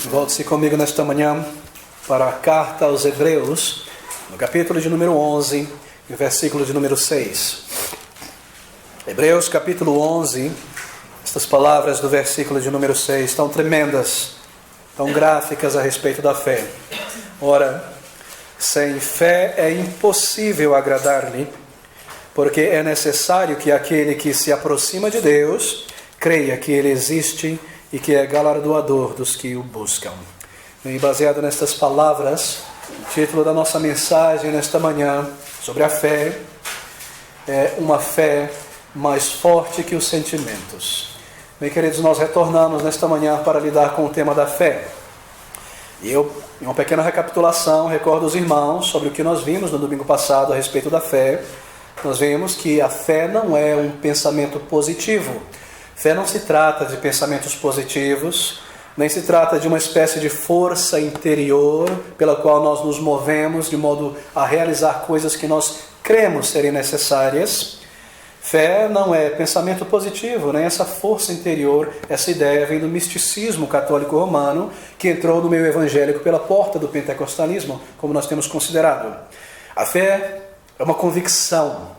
Volte-se comigo nesta manhã para a carta aos Hebreus, no capítulo de número 11, e o versículo de número 6. Hebreus capítulo 11, estas palavras do versículo de número 6 tão tremendas, tão gráficas a respeito da fé. Ora, sem fé é impossível agradar-lhe, porque é necessário que aquele que se aproxima de Deus creia que Ele existe e que é galardoador dos que o buscam. E baseado nestas palavras, o título da nossa mensagem nesta manhã sobre a fé é uma fé mais forte que os sentimentos. Bem, queridos, nós retornamos nesta manhã para lidar com o tema da fé. E eu, em uma pequena recapitulação, recordo os irmãos sobre o que nós vimos no domingo passado a respeito da fé. Nós vimos que a fé não é um pensamento positivo. Fé não se trata de pensamentos positivos, nem se trata de uma espécie de força interior pela qual nós nos movemos de modo a realizar coisas que nós cremos serem necessárias. Fé não é pensamento positivo, nem essa força interior. Essa ideia vem do misticismo católico romano, que entrou no meio evangélico pela porta do pentecostalismo, como nós temos considerado. A fé é uma convicção,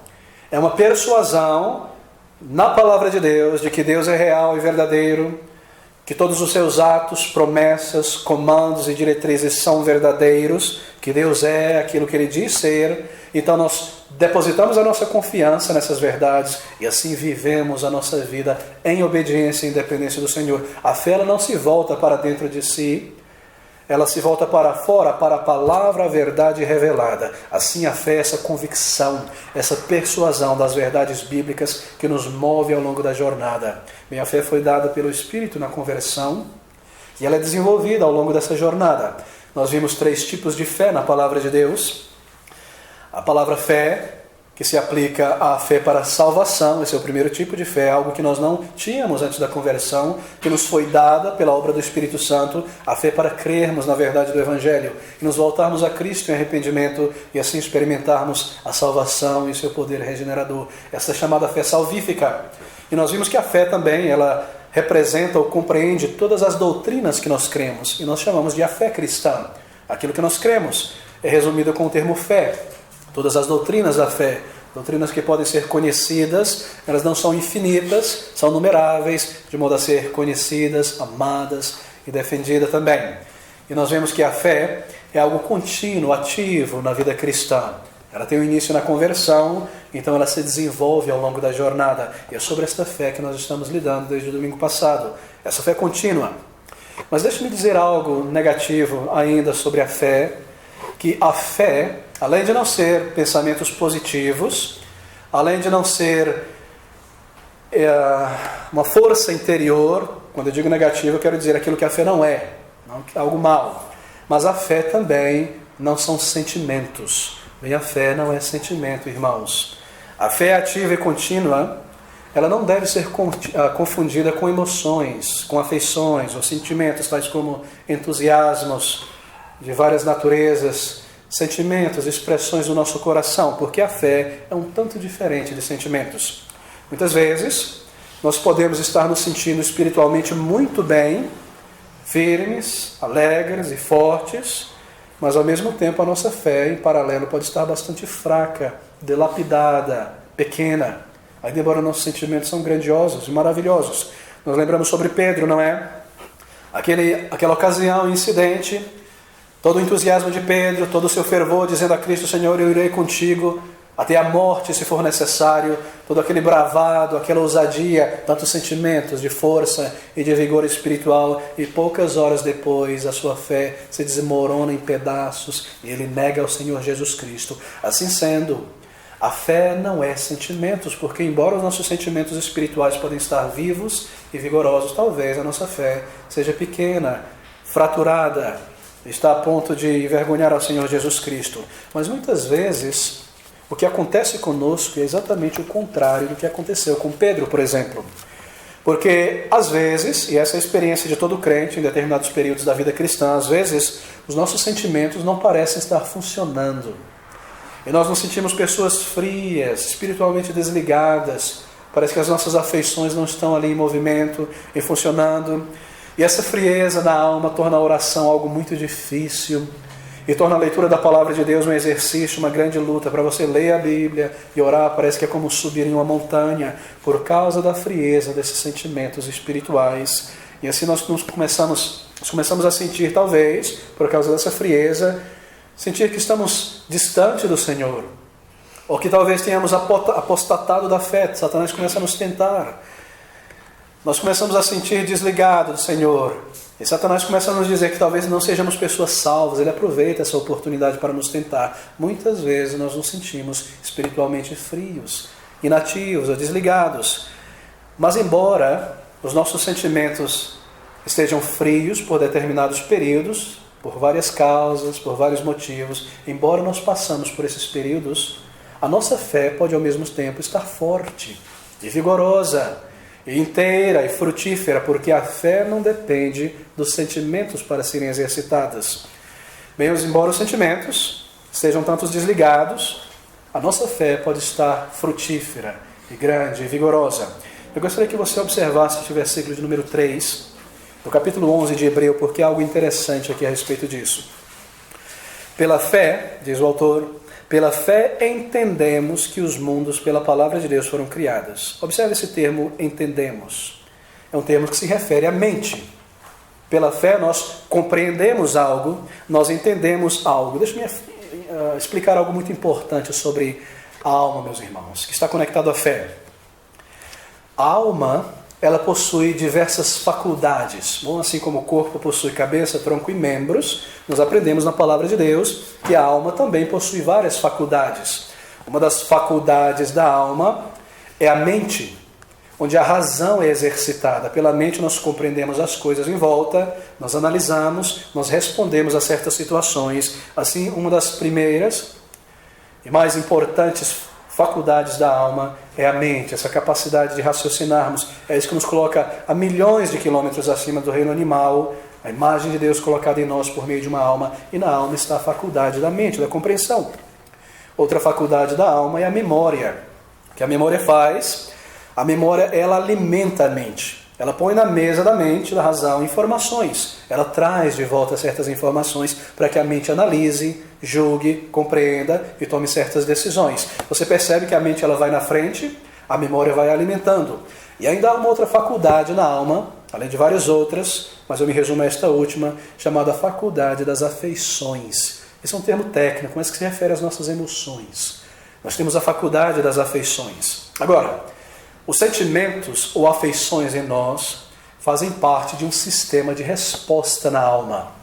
é uma persuasão na palavra de Deus, de que Deus é real e verdadeiro, que todos os seus atos, promessas, comandos e diretrizes são verdadeiros, que Deus é aquilo que Ele diz ser. Então nós depositamos a nossa confiança nessas verdades e assim vivemos a nossa vida em obediência e independência do Senhor. A fé ela não se volta para dentro de si, ela se volta para fora, para a palavra, a verdade revelada. Assim a fé, essa convicção, essa persuasão das verdades bíblicas que nos move ao longo da jornada. Bem, a fé foi dada pelo Espírito na conversão e ela é desenvolvida ao longo dessa jornada. Nós vimos 3 tipos de fé na palavra de Deus. A palavra fé, que se aplica à fé para a salvação, esse é o primeiro tipo de fé, algo que nós não tínhamos antes da conversão, que nos foi dada pela obra do Espírito Santo, a fé para crermos na verdade do Evangelho, e nos voltarmos a Cristo em arrependimento e assim experimentarmos a salvação e seu poder regenerador. Essa é chamada fé salvífica. E nós vimos que a fé também, ela representa ou compreende todas as doutrinas que nós cremos, e nós chamamos de a fé cristã. Aquilo que nós cremos é resumido com o termo fé. Todas as doutrinas da fé, doutrinas que podem ser conhecidas, elas não são infinitas, são numeráveis, de modo a ser conhecidas, amadas e defendidas também. E nós vemos que a fé é algo contínuo, ativo na vida cristã. Ela tem um início na conversão, então ela se desenvolve ao longo da jornada. E é sobre esta fé que nós estamos lidando desde o domingo passado. Essa fé contínua. Mas deixe-me dizer algo negativo ainda sobre a fé, que a fé, além de não ser pensamentos positivos, além de não ser uma força interior, quando eu digo negativo eu quero dizer aquilo que a fé não é, não algo mal. Mas a fé também não são sentimentos. Bem, a fé não é sentimento, irmãos. A fé ativa e contínua, ela não deve ser confundida com emoções, com afeições ou sentimentos, tais como entusiasmos de várias naturezas, sentimentos, expressões do nosso coração, porque a fé é um tanto diferente de sentimentos. Muitas vezes, nós podemos estar nos sentindo espiritualmente muito bem, firmes, alegres e fortes, mas ao mesmo tempo a nossa fé, em paralelo, pode estar bastante fraca, dilapidada, pequena, ainda embora nossos sentimentos são grandiosos e maravilhosos. Nós lembramos sobre Pedro, não é? Aquela ocasião, incidente, todo o entusiasmo de Pedro, todo o seu fervor, dizendo a Cristo: Senhor, eu irei contigo até a morte, se for necessário. Todo aquele bravado, aquela ousadia, tantos sentimentos de força e de vigor espiritual. E poucas horas depois, a sua fé se desmorona em pedaços e ele nega ao Senhor Jesus Cristo. Assim sendo, a fé não é sentimentos, porque embora os nossos sentimentos espirituais podem estar vivos e vigorosos, talvez a nossa fé seja pequena, fraturada, está a ponto de envergonhar ao Senhor Jesus Cristo. Mas muitas vezes o que acontece conosco é exatamente o contrário do que aconteceu com Pedro, por exemplo. Porque às vezes, e essa é a experiência de todo crente em determinados períodos da vida cristã, às vezes os nossos sentimentos não parecem estar funcionando. E nós nos sentimos pessoas frias, espiritualmente desligadas. Parece que as nossas afeições não estão ali em movimento e funcionando. E essa frieza na alma torna a oração algo muito difícil e torna a leitura da palavra de Deus um exercício, uma grande luta. Para você ler a Bíblia e orar, parece que é como subir em uma montanha por causa da frieza desses sentimentos espirituais. E assim nós começamos a sentir, talvez, por causa dessa frieza, sentir que estamos distante do Senhor. Ou que talvez tenhamos apostatado da fé. Satanás começa a nos tentar. Nós começamos a sentir desligado do Senhor. E Satanás começa a nos dizer que talvez não sejamos pessoas salvas. Ele aproveita essa oportunidade para nos tentar. Muitas vezes nós nos sentimos espiritualmente frios, inativos ou desligados. Mas embora os nossos sentimentos estejam frios por determinados períodos, por várias causas, por vários motivos, embora nós passamos por esses períodos, a nossa fé pode ao mesmo tempo estar forte e vigorosa, e inteira e frutífera, porque a fé não depende dos sentimentos para serem exercitadas. Bem, embora os sentimentos estejam tantos desligados, a nossa fé pode estar frutífera e grande e vigorosa. Eu gostaria que você observasse este versículo de número 3, do capítulo 11 de Hebreu, porque há algo interessante aqui a respeito disso. Pela fé, diz o autor, pela fé entendemos que os mundos pela palavra de Deus foram criados. Observe esse termo, entendemos. É um termo que se refere à mente. Pela fé nós compreendemos algo, nós entendemos algo. Deixa-me explicar algo muito importante sobre a alma, meus irmãos, que está conectado à fé. A alma, ela possui diversas faculdades. Bom, assim como o corpo possui cabeça, tronco e membros, nós aprendemos na palavra de Deus que a alma também possui várias faculdades. Uma das faculdades da alma é a mente, onde a razão é exercitada. Pela mente nós compreendemos as coisas em volta, nós analisamos, nós respondemos a certas situações. Assim, uma das primeiras e mais importantes faculdades da alma é a mente, essa capacidade de raciocinarmos. É isso que nos coloca a milhões de quilômetros acima do reino animal, a imagem de Deus colocada em nós por meio de uma alma, e na alma está a faculdade da mente, da compreensão. Outra faculdade da alma é a memória. O que a memória faz? A memória, ela alimenta a mente. Ela põe na mesa da mente, da razão, informações. Ela traz de volta certas informações para que a mente analise, julgue, compreenda e tome certas decisões. Você percebe que a mente ela vai na frente, a memória vai alimentando. E ainda há uma outra faculdade na alma, além de várias outras, mas eu me resumo a esta última, chamada faculdade das afeições. Esse é um termo técnico, mas que se refere às nossas emoções. Nós temos a faculdade das afeições. Agora, os sentimentos ou afeições em nós fazem parte de um sistema de resposta na alma.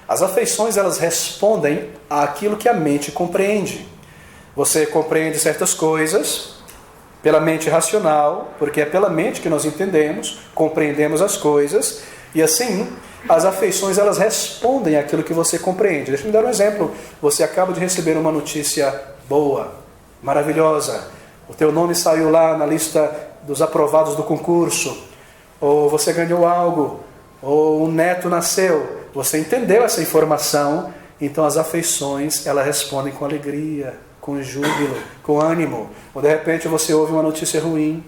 As afeições, elas respondem àquilo que a mente compreende. Você compreende certas coisas pela mente racional, porque é pela mente que nós entendemos, compreendemos as coisas, e assim as afeições, elas respondem àquilo que você compreende. Deixa eu me dar um exemplo. Você acaba de receber uma notícia boa, maravilhosa. O teu nome saiu lá na lista dos aprovados do concurso, ou você ganhou algo, ou um neto nasceu. Você entendeu essa informação, então as afeições, elas respondem com alegria, com júbilo, com ânimo. Ou de repente você ouve uma notícia ruim,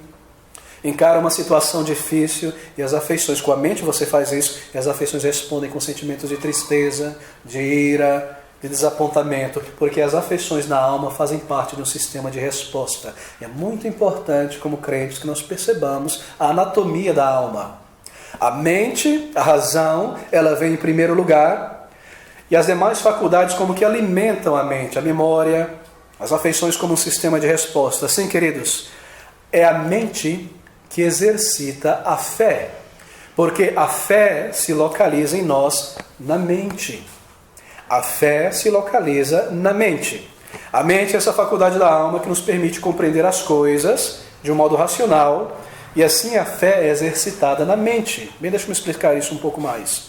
encara uma situação difícil, e as afeições, com a mente você faz isso, e as afeições respondem com sentimentos de tristeza, de ira, de desapontamento, porque as afeições na alma fazem parte de um sistema de resposta. É muito importante, como crentes, que nós percebamos a anatomia da alma. A mente, a razão, ela vem em primeiro lugar, e as demais faculdades como que alimentam a mente, a memória, as afeições como um sistema de resposta. Assim, queridos, é a mente que exercita a fé, porque a fé se localiza em nós na mente. A fé se localiza na mente. A mente é essa faculdade da alma que nos permite compreender as coisas de um modo racional, e assim a fé é exercitada na mente. Bem, deixa eu me explicar isso um pouco mais.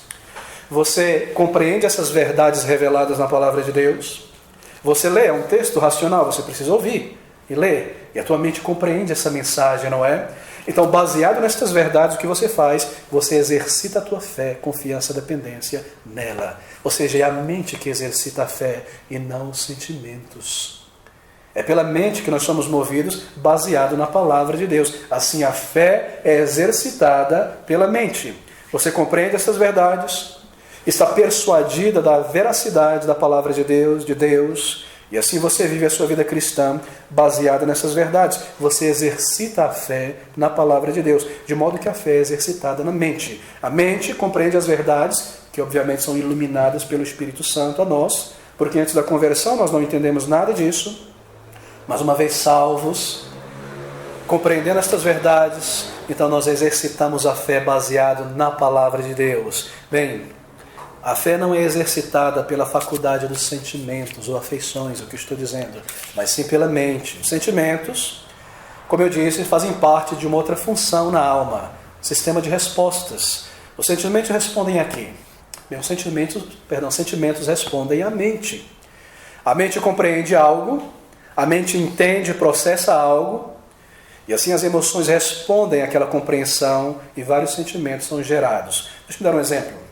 Você compreende essas verdades reveladas na palavra de Deus? Você lê, é um texto racional, você precisa ouvir e ler, e a tua mente compreende essa mensagem, não é? Então, baseado nestas verdades, o que você faz? Você exercita a tua fé, confiança, dependência nela. Ou seja, é a mente que exercita a fé e não os sentimentos. É pela mente que nós somos movidos, baseado na palavra de Deus. Assim, a fé é exercitada pela mente. Você compreende essas verdades, está persuadida da veracidade da palavra de Deus, e assim você vive a sua vida cristã baseada nessas verdades. Você exercita a fé na palavra de Deus, de modo que a fé é exercitada na mente. A mente compreende as verdades, que obviamente são iluminadas pelo Espírito Santo a nós, porque antes da conversão nós não entendemos nada disso, mas uma vez salvos, compreendendo estas verdades, então nós exercitamos a fé baseado na palavra de Deus. Bem, a fé não é exercitada pela faculdade dos sentimentos ou afeições, o que eu estou dizendo, mas sim pela mente. Os sentimentos, como eu disse, fazem parte de uma outra função na alma, sistema de respostas. Os sentimentos respondem aqui. Bem, os sentimentos respondem à mente. A mente compreende algo, a mente entende e processa algo, e assim as emoções respondem àquela compreensão e vários sentimentos são gerados. Deixa eu dar um exemplo.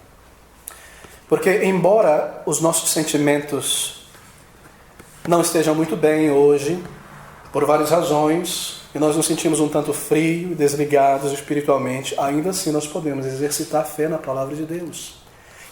Porque embora os nossos sentimentos não estejam muito bem hoje, por várias razões, e nós nos sentimos um tanto frio, desligados espiritualmente, ainda assim nós podemos exercitar a fé na palavra de Deus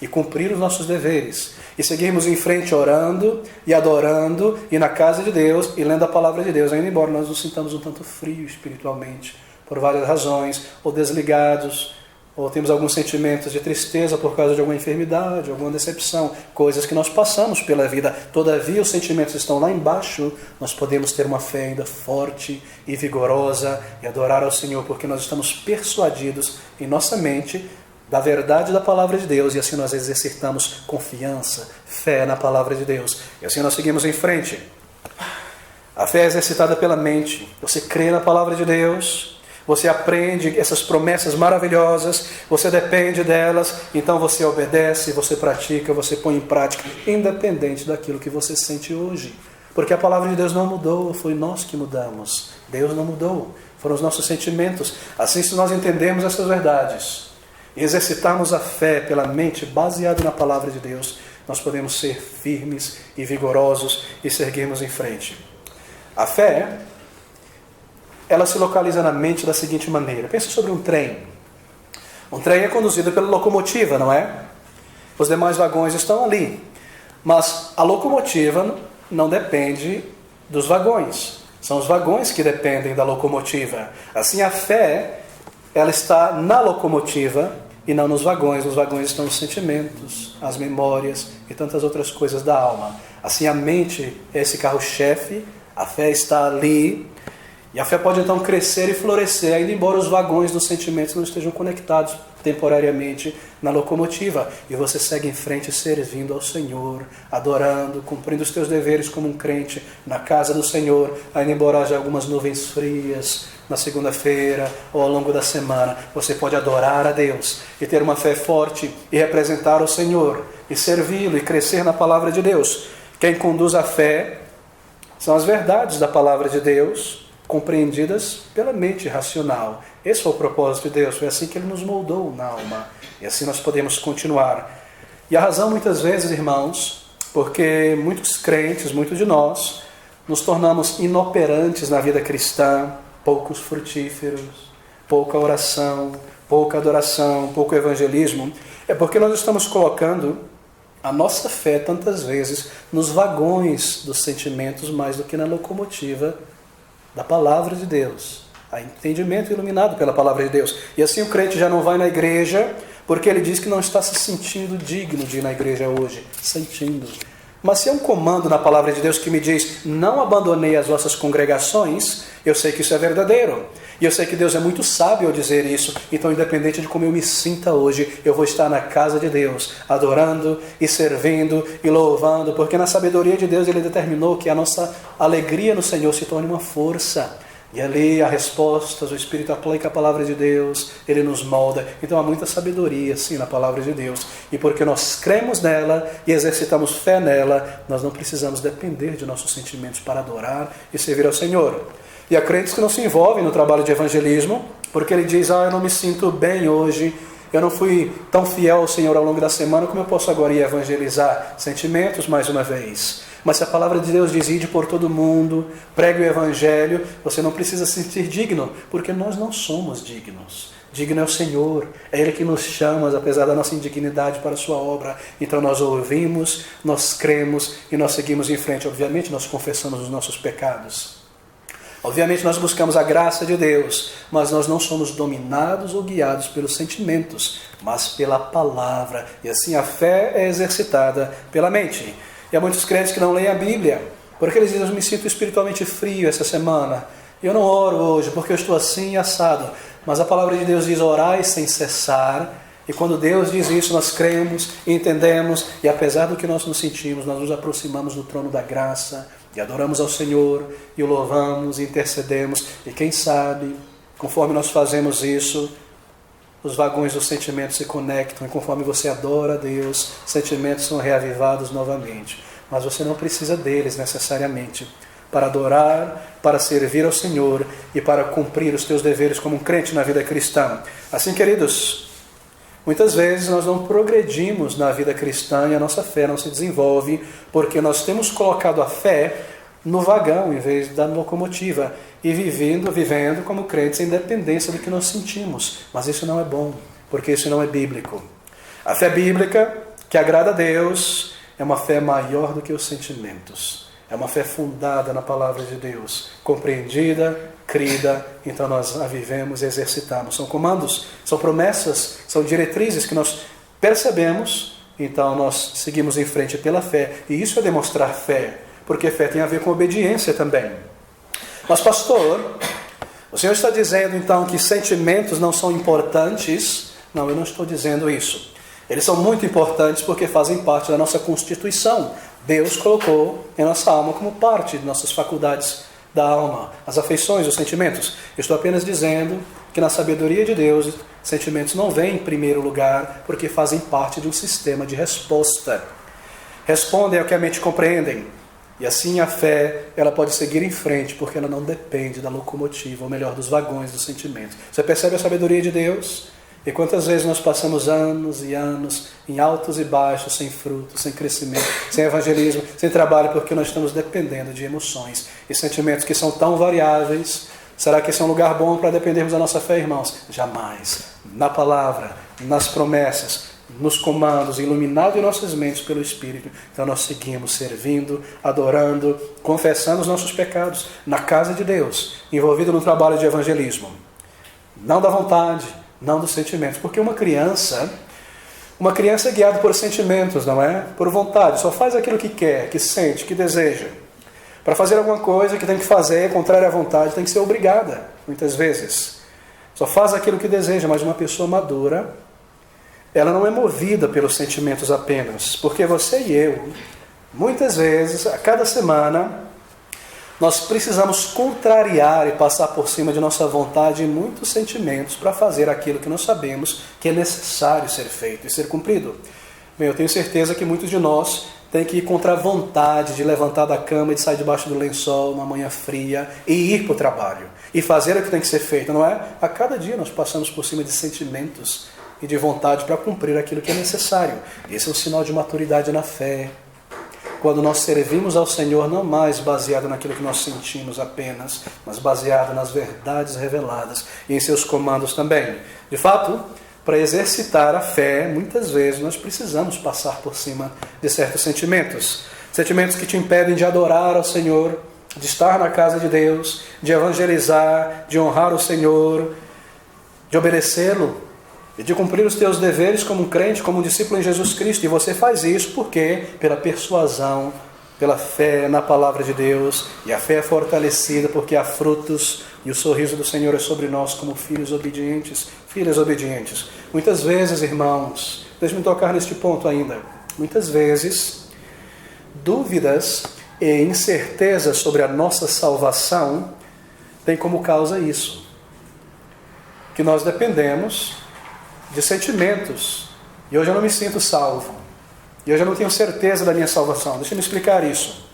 e cumprir os nossos deveres, e seguirmos em frente orando e adorando, e na casa de Deus, e lendo a palavra de Deus, ainda embora nós nos sintamos um tanto frio espiritualmente, por várias razões, ou desligados, ou temos alguns sentimentos de tristeza por causa de alguma enfermidade, alguma decepção, coisas que nós passamos pela vida. Todavia os sentimentos estão lá embaixo, nós podemos ter uma fé ainda forte e vigorosa e adorar ao Senhor, porque nós estamos persuadidos em nossa mente da verdade da palavra de Deus, e assim nós exercitamos confiança, fé na palavra de Deus, e assim nós seguimos em frente. A fé é exercitada pela mente. Você crê na palavra de Deus, você aprende essas promessas maravilhosas, você depende delas, então você obedece, você pratica, você põe em prática, independente daquilo que você sente hoje. Porque a palavra de Deus não mudou, foi nós que mudamos. Deus não mudou, foram os nossos sentimentos. Assim, se nós entendermos essas verdades e exercitarmos a fé pela mente baseada na palavra de Deus, nós podemos ser firmes e vigorosos e seguirmos em frente. A fé, ela se localiza na mente da seguinte maneira. Pensa sobre um trem. Um trem é conduzido pela locomotiva, não é? Os demais vagões estão ali. Mas a locomotiva não depende dos vagões. São os vagões que dependem da locomotiva. Assim, a fé, ela está na locomotiva e não nos vagões. Nos vagões estão os sentimentos, as memórias e tantas outras coisas da alma. Assim, a mente é esse carro-chefe, a fé está ali, e a fé pode então crescer e florescer, ainda embora os vagões dos sentimentos não estejam conectados temporariamente na locomotiva. E você segue em frente servindo ao Senhor, adorando, cumprindo os teus deveres como um crente na casa do Senhor, ainda embora haja algumas nuvens frias na segunda-feira ou ao longo da semana. Você pode adorar a Deus e ter uma fé forte e representar o Senhor e servi-lo e crescer na palavra de Deus. Quem conduz a fé são as verdades da palavra de Deus, compreendidas pela mente racional. Esse foi o propósito de Deus, foi assim que Ele nos moldou na alma. E assim nós podemos continuar. E a razão muitas vezes, irmãos, porque muitos crentes, muitos de nós, nos tornamos inoperantes na vida cristã, poucos frutíferos, pouca oração, pouca adoração, pouco evangelismo, é porque nós estamos colocando a nossa fé tantas vezes nos vagões dos sentimentos mais do que na locomotiva da palavra de Deus, a entendimento iluminado pela palavra de Deus. E assim o crente já não vai na igreja porque ele diz que não está se sentindo digno de ir na igreja hoje, sentindo. Mas se é um comando na palavra de Deus que me diz, não abandonei as vossas congregações, eu sei que isso é verdadeiro. E eu sei que Deus é muito sábio ao dizer isso. Então, independente de como eu me sinta hoje, eu vou estar na casa de Deus, adorando e servindo e louvando, porque na sabedoria de Deus Ele determinou que a nossa alegria no Senhor se torne uma força. E ali a resposta, o Espírito aplica a palavra de Deus, Ele nos molda. Então há muita sabedoria, sim, na palavra de Deus. E porque nós cremos nela e exercitamos fé nela, nós não precisamos depender de nossos sentimentos para adorar e servir ao Senhor. E há crentes que não se envolvem no trabalho de evangelismo, porque ele diz, eu não me sinto bem hoje, eu não fui tão fiel ao Senhor ao longo da semana, como eu posso agora ir evangelizar? Sentimentos, mais uma vez. Mas se a palavra de Deus diz, ide por todo mundo, pregue o evangelho, você não precisa se sentir digno, porque nós não somos dignos. Digno é o Senhor, é Ele que nos chama, apesar da nossa indignidade, para a sua obra. Então nós ouvimos, nós cremos e nós seguimos em frente. Obviamente nós confessamos os nossos pecados. Obviamente nós buscamos a graça de Deus, mas nós não somos dominados ou guiados pelos sentimentos, mas pela palavra. E assim a fé é exercitada pela mente. E há muitos crentes que não leem a Bíblia, porque eles dizem: eu me sinto espiritualmente frio essa semana, eu não oro hoje porque eu estou assim assado. Mas a palavra de Deus diz: orai sem cessar. E quando Deus diz isso, nós cremos, entendemos, e apesar do que nós nos sentimos, nós nos aproximamos do trono da graça, e adoramos ao Senhor, e o louvamos, e intercedemos, e quem sabe, conforme nós fazemos isso, os vagões dos sentimentos se conectam, e conforme você adora a Deus, sentimentos são reavivados novamente. Mas você não precisa deles necessariamente para adorar, para servir ao Senhor e para cumprir os teus deveres como um crente na vida cristã. Assim, queridos, muitas vezes nós não progredimos na vida cristã e a nossa fé não se desenvolve porque nós temos colocado a fé no vagão em vez da locomotiva e vivendo como crentes em dependência do que nós sentimos. Mas isso não é bom, porque isso não é bíblico. A fé bíblica, que agrada a Deus, é uma fé maior do que os sentimentos. É uma fé fundada na palavra de Deus, compreendida, crida, então nós a vivemos e exercitamos. São comandos, são promessas, são diretrizes que nós percebemos, então nós seguimos em frente pela fé. E isso é demonstrar fé, porque fé tem a ver com obediência também. Mas pastor, o senhor está dizendo então que sentimentos não são importantes? Não, eu não estou dizendo isso. Eles são muito importantes porque fazem parte da nossa constituição. Deus colocou em nossa alma como parte de nossas faculdades da alma, as afeições, os sentimentos. Eu estou apenas dizendo que na sabedoria de Deus, sentimentos não vêm em primeiro lugar porque fazem parte de um sistema de resposta. Respondem ao que a mente compreendem. E assim a fé, ela pode seguir em frente porque ela não depende da locomotiva, ou melhor, dos vagões dos sentimentos. Você percebe a sabedoria de Deus? E quantas vezes nós passamos anos e anos em altos e baixos, sem fruto, sem crescimento, sem evangelismo, sem trabalho, porque nós estamos dependendo de emoções e sentimentos que são tão variáveis. Será que esse é um lugar bom para dependermos da nossa fé, irmãos? Jamais. Na palavra, nas promessas, nos comandos, iluminado em nossas mentes pelo Espírito. Então nós seguimos servindo, adorando, confessando os nossos pecados na casa de Deus, envolvido no trabalho de evangelismo. Não da vontade, não dos sentimentos, porque uma criança é guiada por sentimentos, não é? Por vontade, só faz aquilo que quer, que sente, que deseja. Para fazer alguma coisa que tem que fazer, contrária à vontade, tem que ser obrigada, muitas vezes. Só faz aquilo que deseja, mas uma pessoa madura, ela não é movida pelos sentimentos apenas, porque você e eu, muitas vezes, a cada semana, nós precisamos contrariar e passar por cima de nossa vontade e muitos sentimentos para fazer aquilo que nós sabemos que é necessário ser feito e ser cumprido. Bem, eu tenho certeza que muitos de nós têm que ir contra a vontade de levantar da cama e de sair debaixo do lençol uma manhã fria e ir para o trabalho e fazer o que tem que ser feito, não é? A cada dia nós passamos por cima de sentimentos e de vontade para cumprir aquilo que é necessário. Esse é um sinal de maturidade na fé. Quando nós servimos ao Senhor, não mais baseado naquilo que nós sentimos apenas, mas baseado nas verdades reveladas e em seus comandos também. De fato, para exercitar a fé, muitas vezes nós precisamos passar por cima de certos sentimentos. Sentimentos que te impedem de adorar ao Senhor, de estar na casa de Deus, de evangelizar, de honrar o Senhor, de obedecê-lo e de cumprir os teus deveres como um crente, como um discípulo em Jesus Cristo. E você faz isso porque? Pela persuasão, pela fé na palavra de Deus. E a fé é fortalecida porque há frutos e o sorriso do Senhor é sobre nós como filhos obedientes, filhas obedientes. Muitas vezes, irmãos, deixe-me tocar neste ponto ainda. Muitas vezes, dúvidas e incertezas sobre a nossa salvação têm como causa isso. Que nós dependemos de sentimentos. E hoje eu não me sinto salvo. E hoje eu não tenho certeza da minha salvação. Deixa eu me explicar isso.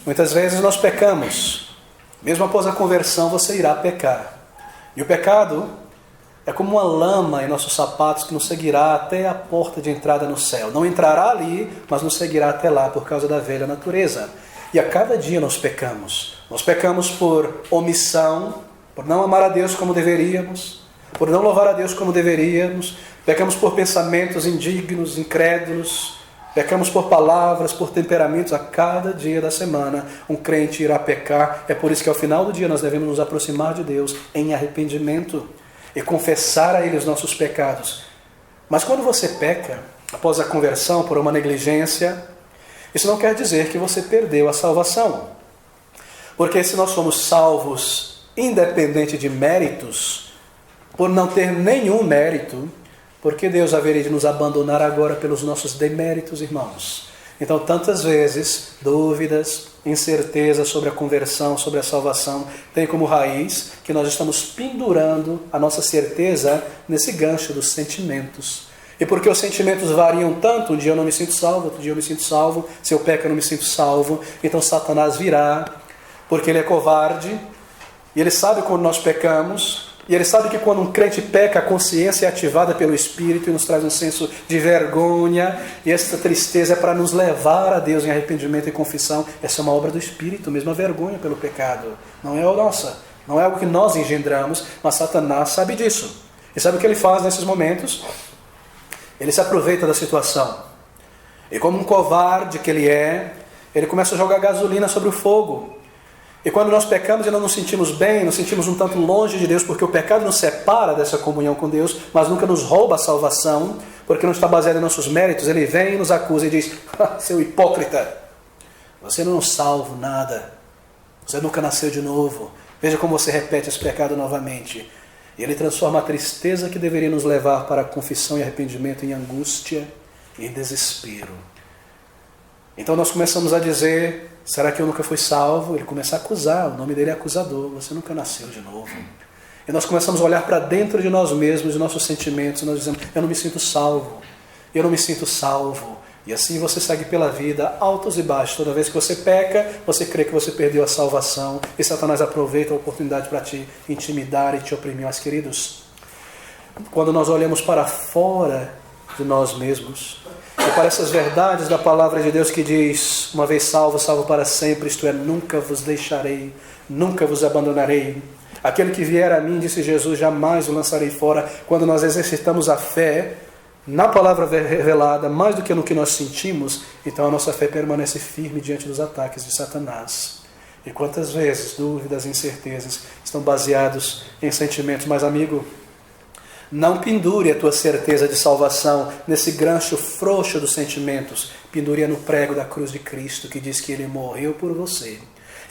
Muitas vezes nós pecamos. Mesmo após a conversão você irá pecar. E o pecado é como uma lama em nossos sapatos que nos seguirá até a porta de entrada no céu. Não entrará ali, mas nos seguirá até lá por causa da velha natureza. E a cada dia nós pecamos. Nós pecamos por omissão, por não amar a Deus como deveríamos, por não louvar a Deus como deveríamos, pecamos por pensamentos indignos, incrédulos, pecamos por palavras, por temperamentos. A cada dia da semana um crente irá pecar. É por isso que ao final do dia nós devemos nos aproximar de Deus em arrependimento e confessar a Ele os nossos pecados. Mas quando você peca, após a conversão por uma negligência, isso não quer dizer que você perdeu a salvação. Porque se nós somos salvos independente de méritos, por não ter nenhum mérito, por que Deus haveria de nos abandonar agora pelos nossos deméritos, irmãos? Então, tantas vezes, dúvidas, incertezas sobre a conversão, sobre a salvação, tem como raiz que nós estamos pendurando a nossa certeza nesse gancho dos sentimentos. E porque os sentimentos variam tanto, um dia eu não me sinto salvo, outro dia eu me sinto salvo, se eu peco eu não me sinto salvo, então Satanás virá, porque ele é covarde, e ele sabe quando nós pecamos, e ele sabe que quando um crente peca, a consciência é ativada pelo Espírito e nos traz um senso de vergonha, e essa tristeza é para nos levar a Deus em arrependimento e confissão. Essa é uma obra do Espírito, mesmo a vergonha pelo pecado. Não é a nossa, não é algo que nós engendramos, mas Satanás sabe disso. E sabe o que ele faz nesses momentos? Ele se aproveita da situação. E como um covarde que ele é, ele começa a jogar gasolina sobre o fogo. E quando nós pecamos e não nos sentimos bem, nos sentimos um tanto longe de Deus, porque o pecado nos separa dessa comunhão com Deus, mas nunca nos rouba a salvação, porque não está baseado em nossos méritos. Ele vem e nos acusa e diz: seu hipócrita, você não é salvo nada, você nunca nasceu de novo, veja como você repete esse pecado novamente. E ele transforma a tristeza que deveria nos levar para a confissão e arrependimento em angústia e em desespero. Então nós começamos a dizer: será que eu nunca fui salvo? Ele começa a acusar, o nome dele é acusador, você nunca nasceu de novo. E nós começamos a olhar para dentro de nós mesmos, de nossos sentimentos, e nós dizemos: eu não me sinto salvo, eu não me sinto salvo. E assim você segue pela vida, altos e baixos. Toda vez que você peca, você crê que você perdeu a salvação, e Satanás aproveita a oportunidade para te intimidar e te oprimir. Mas queridos, quando nós olhamos para fora de nós mesmos, e para essas verdades da palavra de Deus que diz: uma vez salvo, salvo para sempre, isto é, nunca vos deixarei, nunca vos abandonarei. Aquele que vier a mim, disse Jesus, jamais o lançarei fora. Quando nós exercitamos a fé na palavra revelada, mais do que no que nós sentimos, então a nossa fé permanece firme diante dos ataques de Satanás. E quantas vezes dúvidas e incertezas estão baseados em sentimentos? Mas amigo, não pendure a tua certeza de salvação nesse gancho frouxo dos sentimentos. Pendure-a no prego da cruz de Cristo, que diz que Ele morreu por você.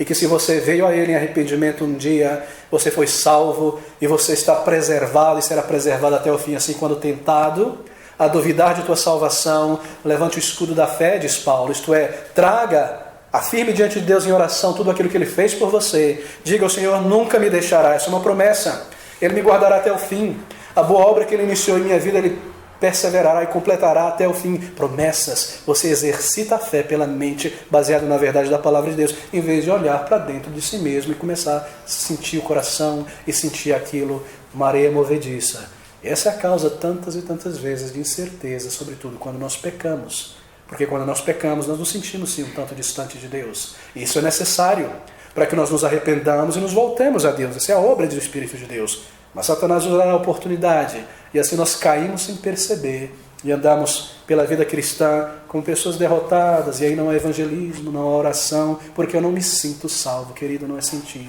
E que se você veio a Ele em arrependimento um dia, você foi salvo e você está preservado e será preservado até o fim. Assim, quando tentado a duvidar de tua salvação, levante o escudo da fé, diz Paulo. Isto é, traga, afirme diante de Deus em oração tudo aquilo que Ele fez por você. Diga ao Senhor: nunca me deixará. Essa é uma promessa. Ele me guardará até o fim. A boa obra que Ele iniciou em minha vida, Ele perseverará e completará até o fim. Promessas. Você exercita a fé pela mente, baseado na verdade da palavra de Deus, em vez de olhar para dentro de si mesmo e começar a sentir o coração e sentir aquilo, uma areia movediça. Essa é a causa tantas e tantas vezes de incerteza, sobretudo quando nós pecamos. Porque quando nós pecamos, nós nos sentimos sim um tanto distante de Deus. E isso é necessário para que nós nos arrependamos e nos voltemos a Deus. Essa é a obra do Espírito de Deus. Mas Satanás nos dá a oportunidade, e assim nós caímos sem perceber, e andamos pela vida cristã como pessoas derrotadas, e aí não há evangelismo, não há oração, porque eu não me sinto salvo. Querido, não é sentir,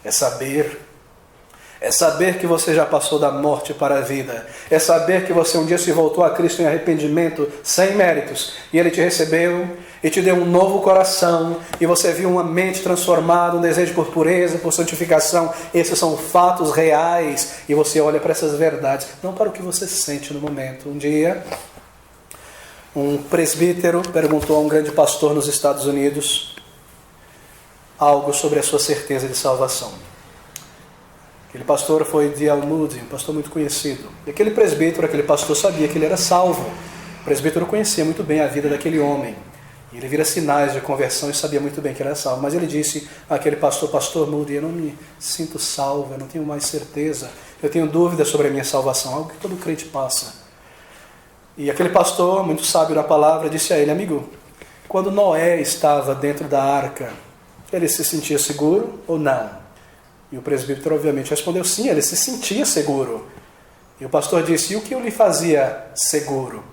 é saber. É saber que você já passou da morte para a vida. É saber que você um dia se voltou a Cristo em arrependimento, sem méritos, e Ele te recebeu e te deu um novo coração, e você viu uma mente transformada, um desejo por pureza, por santificação. Esses são fatos reais, e você olha para essas verdades, não para o que você sente no momento. Um dia, um presbítero perguntou a um grande pastor nos Estados Unidos algo sobre a sua certeza de salvação. Aquele pastor foi D.L. Moody, um pastor muito conhecido. E aquele presbítero, aquele pastor, sabia que ele era salvo. O presbítero conhecia muito bem a vida daquele homem. E ele vira sinais de conversão e sabia muito bem que ele era salvo. Mas ele disse àquele pastor: Pastor Moody, eu não me sinto salvo, eu não tenho mais certeza. Eu tenho dúvidas sobre a minha salvação, algo que todo crente passa. E aquele pastor, muito sábio na palavra, disse a ele: Amigo, quando Noé estava dentro da arca, ele se sentia seguro ou não? E o presbítero obviamente respondeu sim, ele se sentia seguro. E o pastor disse, e o que lhe fazia seguro?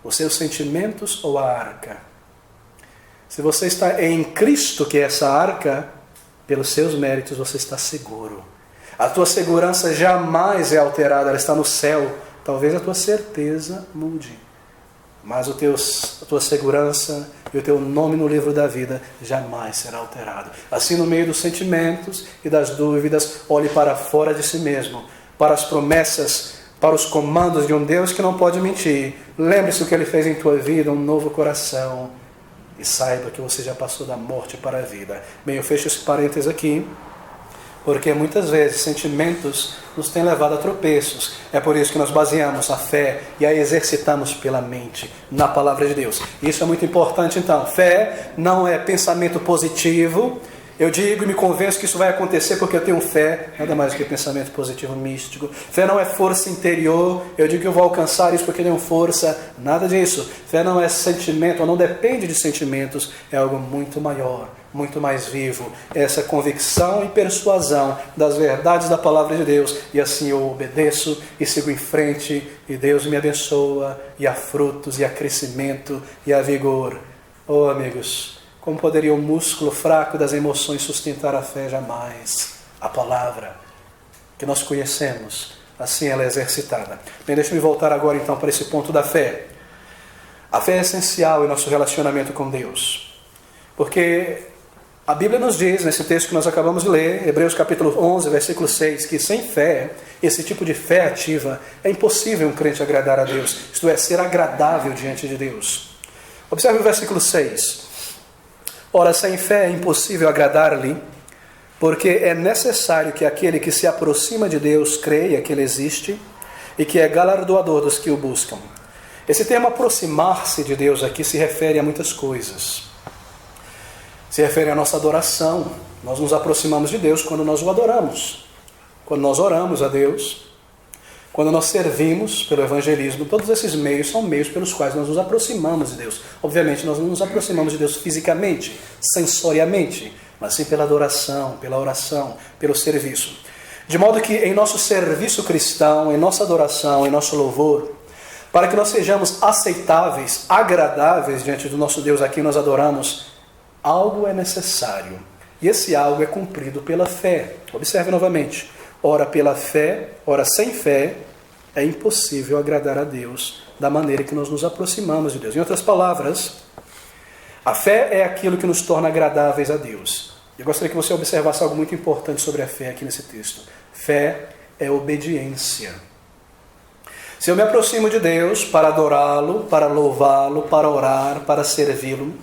Os seus sentimentos ou a arca? Se você está em Cristo, que é essa arca, pelos seus méritos você está seguro. A tua segurança jamais é alterada, ela está no céu. Talvez a tua certeza mude, mas a tua segurança e o teu nome no livro da vida jamais será alterado. Assim, no meio dos sentimentos e das dúvidas, olhe para fora de si mesmo, para as promessas, para os comandos de um Deus que não pode mentir. Lembre-se o que Ele fez em tua vida, um novo coração, e saiba que você já passou da morte para a vida. Bem, eu fecho esse parênteses aqui, porque muitas vezes sentimentos nos têm levado a tropeços. É por isso que nós baseamos a fé e a exercitamos pela mente, na palavra de Deus. Isso é muito importante então. Fé não é pensamento positivo. Eu digo e me convenço que isso vai acontecer porque eu tenho fé, nada mais do que pensamento positivo místico. Fé não é força interior, eu digo que eu vou alcançar isso porque eu tenho força, nada disso. Fé não é sentimento, ou não depende de sentimentos, é algo muito maior, muito mais vivo. É essa convicção e persuasão das verdades da palavra de Deus, e assim eu obedeço e sigo em frente, e Deus me abençoa, e há frutos, e há crescimento, e há vigor. Oh amigos, como poderia o músculo fraco das emoções sustentar a fé? Jamais. A palavra que nós conhecemos, assim ela é exercitada. Bem, deixa-me voltar agora então para esse ponto da fé. A fé é essencial em nosso relacionamento com Deus. Porque a Bíblia nos diz, nesse texto que nós acabamos de ler, Hebreus capítulo 11, versículo 6, que sem fé, esse tipo de fé ativa, é impossível um crente agradar a Deus. Isto é, ser agradável diante de Deus. Observe o versículo 6. Ora, sem fé é impossível agradar-lhe, porque é necessário que aquele que se aproxima de Deus creia que Ele existe e que é galardoador dos que o buscam. Esse termo aproximar-se de Deus aqui se refere a muitas coisas. Se refere à nossa adoração. Nós nos aproximamos de Deus quando nós o adoramos. Quando nós oramos a Deus, quando nós servimos pelo evangelismo, todos esses meios são meios pelos quais nós nos aproximamos de Deus. Obviamente, nós não nos aproximamos de Deus fisicamente, sensoriamente, mas sim pela adoração, pela oração, pelo serviço. De modo que em nosso serviço cristão, em nossa adoração, em nosso louvor, para que nós sejamos aceitáveis, agradáveis diante do nosso Deus a quem nós adoramos, algo é necessário. E esse algo é cumprido pela fé. Observe novamente. Ora pela fé, ora sem fé, é impossível agradar a Deus da maneira que nós nos aproximamos de Deus. Em outras palavras, a fé é aquilo que nos torna agradáveis a Deus. Eu gostaria que você observasse algo muito importante sobre a fé aqui nesse texto. Fé é obediência. Se eu me aproximo de Deus para adorá-lo, para louvá-lo, para orar, para servi-lo,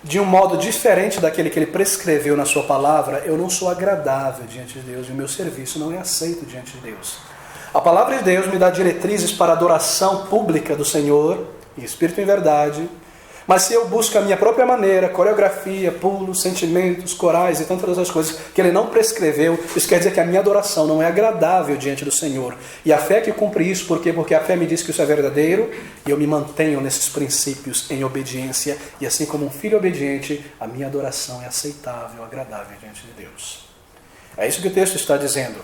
de um modo diferente daquele que Ele prescreveu na sua palavra, eu não sou agradável diante de Deus e o meu serviço não é aceito diante de Deus. A palavra de Deus me dá diretrizes para a adoração pública do Senhor, em espírito e em verdade, mas se eu busco a minha própria maneira, coreografia, pulos, sentimentos, corais e tantas outras coisas que Ele não prescreveu, isso quer dizer que a minha adoração não é agradável diante do Senhor. E a fé que cumpre isso, por quê? Porque a fé me diz que isso é verdadeiro e eu me mantenho nesses princípios em obediência. E assim como um filho obediente, a minha adoração é aceitável, agradável diante de Deus. É isso que o texto está dizendo.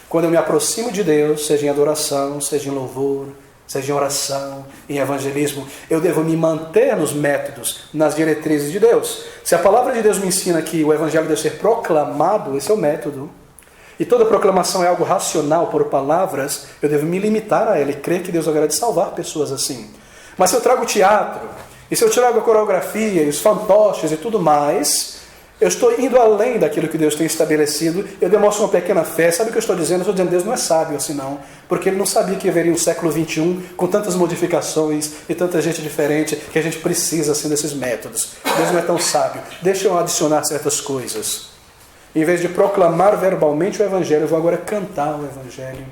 Quando eu me aproximo de Deus, seja em adoração, seja em louvor, seja em oração, em evangelismo, eu devo me manter nos métodos, nas diretrizes de Deus. Se a palavra de Deus me ensina que o evangelho deve ser proclamado, esse é o método, e toda proclamação é algo racional por palavras, eu devo me limitar a ela e crer que Deus haverá de salvar pessoas assim. Mas se eu trago teatro, e se eu trago a coreografia, e os fantoches e tudo mais, eu estou indo além daquilo que Deus tem estabelecido, eu demonstro uma pequena fé. Sabe o que eu estou dizendo? Eu estou dizendo que Deus não é sábio assim não, porque Ele não sabia que haveria um século XXI com tantas modificações e tanta gente diferente, que a gente precisa assim desses métodos. Deus não é tão sábio. Deixa eu adicionar certas coisas. Em vez de proclamar verbalmente o Evangelho, eu vou agora cantar o Evangelho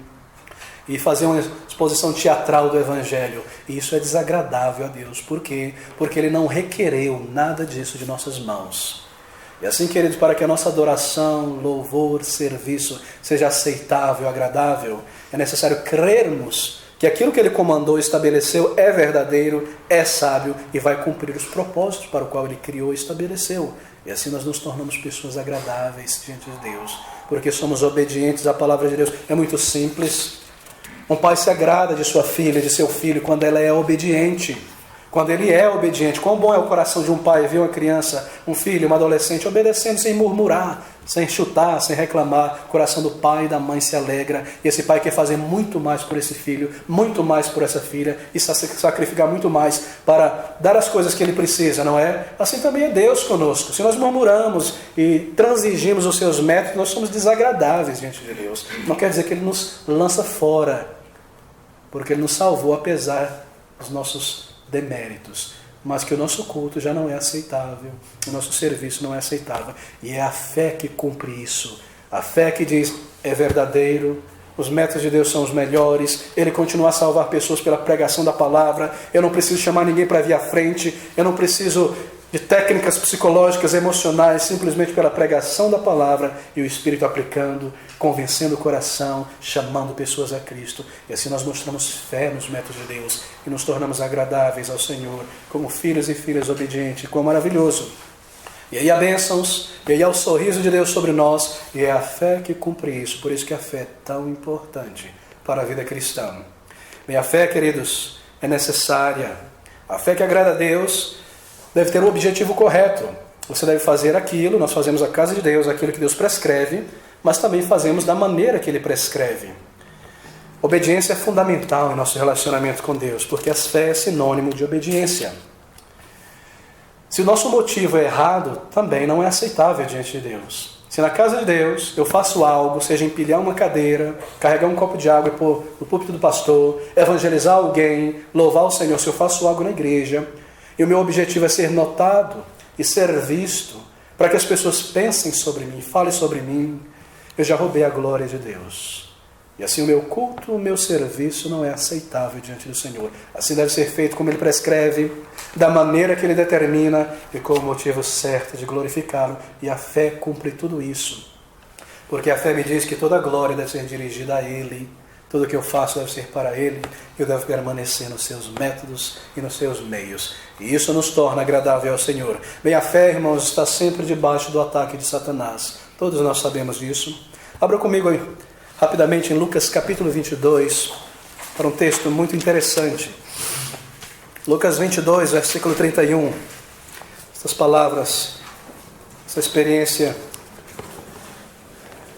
e fazer uma exposição teatral do Evangelho. E isso é desagradável a Deus. Por quê? Porque Ele não requereu nada disso de nossas mãos. E assim, queridos, para que a nossa adoração, louvor, serviço seja aceitável, agradável, é necessário crermos que aquilo que Ele comandou e estabeleceu é verdadeiro, é sábio e vai cumprir os propósitos para o qual Ele criou e estabeleceu. E assim nós nos tornamos pessoas agradáveis diante de Deus. porque somos obedientes à palavra de Deus. É muito simples. Um pai se agrada de sua filha, de seu filho, quando ela é obediente. Quando ele é obediente. Quão bom é o coração de um pai ver uma criança, um filho, uma adolescente obedecendo sem murmurar, sem chutar, sem reclamar. O coração do pai e da mãe se alegra. E esse pai quer fazer muito mais por esse filho, muito mais por essa filha, e sacrificar muito mais para dar as coisas que ele precisa, não é? Assim também é Deus conosco. Se nós murmuramos e transigimos os seus métodos, nós somos desagradáveis diante de Deus. Não quer dizer que ele nos lança fora, porque ele nos salvou apesar dos nossos deméritos, mas que o nosso culto já não é aceitável, o nosso serviço não é aceitável, e é a fé que cumpre isso, a fé que diz, é verdadeiro, os métodos de Deus são os melhores, Ele continua a salvar pessoas pela pregação da palavra, eu não preciso chamar ninguém para vir à frente, eu não preciso de técnicas psicológicas, emocionais, simplesmente pela pregação da palavra e o Espírito aplicando, convencendo o coração, chamando pessoas a Cristo. E assim nós mostramos fé nos métodos de Deus e nos tornamos agradáveis ao Senhor, como filhos e filhas obedientes. Quão maravilhoso! E aí há bênçãos, e aí há o sorriso de Deus sobre nós, e é a fé que cumpre isso. Por isso que a fé é tão importante para a vida cristã. Bem, a fé, queridos, é necessária. A fé que agrada a Deus deve ter o objetivo correto. Você deve fazer aquilo, nós fazemos a casa de Deus, aquilo que Deus prescreve, mas também fazemos da maneira que Ele prescreve. Obediência é fundamental em nosso relacionamento com Deus, porque a fé é sinônimo de obediência. Se o nosso motivo é errado, também não é aceitável diante de Deus. Se na casa de Deus eu faço algo, seja empilhar uma cadeira, carregar um copo de água e pôr no púlpito do pastor, evangelizar alguém, louvar o Senhor, se eu faço algo na igreja, e o meu objetivo é ser notado e ser visto, para que as pessoas pensem sobre mim, falem sobre mim, eu já roubei a glória de Deus. E assim o meu culto, o meu serviço não é aceitável diante do Senhor. Assim deve ser feito como Ele prescreve, da maneira que Ele determina e com o motivo certo de glorificá-lo. E a fé cumpre tudo isso. Porque a fé me diz que toda a glória deve ser dirigida a Ele. Tudo o que eu faço deve ser para Ele. Eu devo permanecer nos seus métodos e nos seus meios. E isso nos torna agradável ao Senhor. Bem, a fé, irmãos, está sempre debaixo do ataque de Satanás. Todos nós sabemos disso. Abra comigo aí, rapidamente em Lucas capítulo 22, para um texto muito interessante. Lucas 22, versículo 31. Essas palavras, essa experiência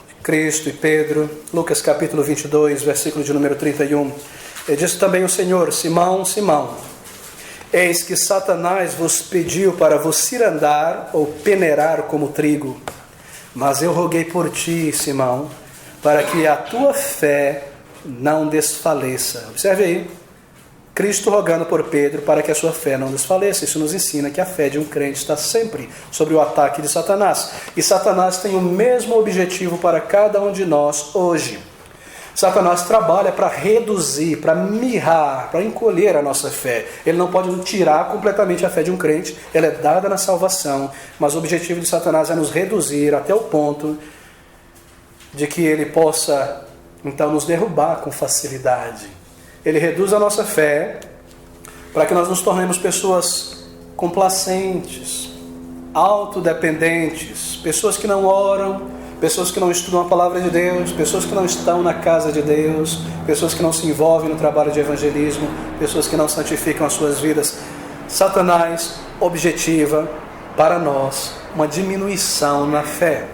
de Cristo e Pedro. Lucas capítulo 22, versículo de número 31. E disse também o Senhor: Simão, Simão, eis que Satanás vos pediu para vos cirandar ou peneirar como trigo. Mas eu roguei por ti, Simão, para que a tua fé não desfaleça. Observe aí, Cristo rogando por Pedro para que a sua fé não desfaleça. Isso nos ensina que a fé de um crente está sempre sobre o ataque de Satanás. E Satanás tem o mesmo objetivo para cada um de nós hoje. Satanás trabalha para reduzir, para mirrar, para encolher a nossa fé. Ele não pode tirar completamente a fé de um crente, ela é dada na salvação, mas o objetivo de Satanás é nos reduzir até o ponto de que ele possa, então, nos derrubar com facilidade. Ele reduz a nossa fé para que nós nos tornemos pessoas complacentes, autodependentes, pessoas que não oram, pessoas que não estudam a palavra de Deus, pessoas que não estão na casa de Deus, pessoas que não se envolvem no trabalho de evangelismo, pessoas que não santificam as suas vidas. Satanás objetiva para nós uma diminuição na fé.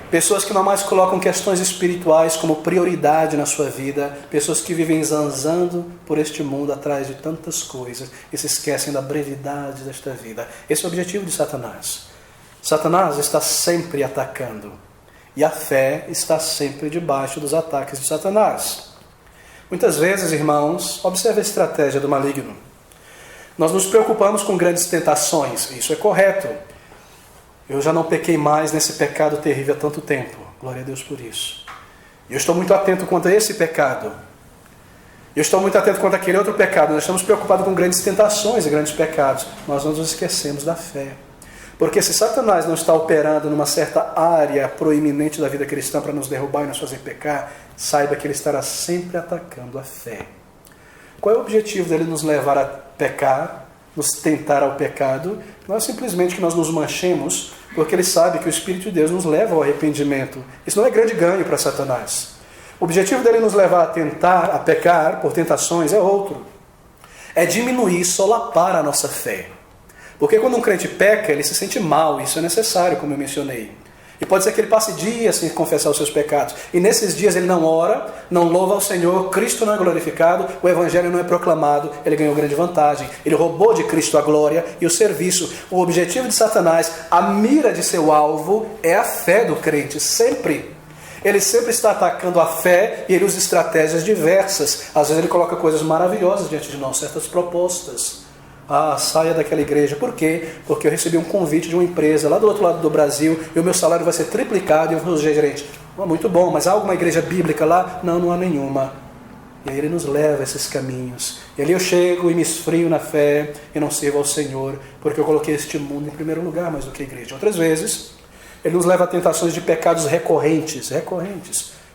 Pessoas que não mais colocam questões espirituais como prioridade na sua vida, pessoas que vivem zanzando por este mundo atrás de tantas coisas e se esquecem da brevidade desta vida. Esse é o objetivo de Satanás. Satanás está sempre atacando. E a fé está sempre debaixo dos ataques de Satanás. Muitas vezes, irmãos, observe a estratégia do maligno. Nós nos preocupamos com grandes tentações, isso é correto. Eu já não pequei mais nesse pecado terrível há tanto tempo. Glória a Deus por isso. Eu estou muito atento quanto a esse pecado. Eu estou muito atento quanto àquele outro pecado. Nós estamos preocupados com grandes tentações e grandes pecados. Nós não nos esquecemos da fé. Porque se Satanás não está operando numa certa área proeminente da vida cristã para nos derrubar e nos fazer pecar, saiba que ele estará sempre atacando a fé. Qual é o objetivo dele nos levar a pecar, nos tentar ao pecado, não é simplesmente que nós nos manchemos, porque ele sabe que o Espírito de Deus nos leva ao arrependimento. Isso não é grande ganho para Satanás. O objetivo dele nos levar a tentar, a pecar por tentações é outro. É diminuir, solapar a nossa fé. Porque quando um crente peca, ele se sente mal, isso é necessário, como eu mencionei. E pode ser que ele passe dias sem confessar os seus pecados. E nesses dias ele não ora, não louva ao Senhor, Cristo não é glorificado, o Evangelho não é proclamado, ele ganhou grande vantagem. Ele roubou de Cristo a glória e o serviço. O objetivo de Satanás, a mira de seu alvo, é a fé do crente, sempre. Ele sempre está atacando a fé e ele usa estratégias diversas. Às vezes ele coloca coisas maravilhosas diante de nós, certas propostas. Ah, saia daquela igreja. Por quê? Porque eu recebi um convite de uma empresa lá do outro lado do Brasil e o meu salário vai ser triplicado. E eu vou dizer, gerente, muito bom, mas há alguma igreja bíblica lá? Não, não há nenhuma. E aí ele nos leva a esses caminhos. E ali eu chego e me esfrio na fé e não sirvo ao Senhor, porque eu coloquei este mundo em primeiro lugar mais do que a igreja. Outras vezes, ele nos leva a tentações de pecados recorrentes,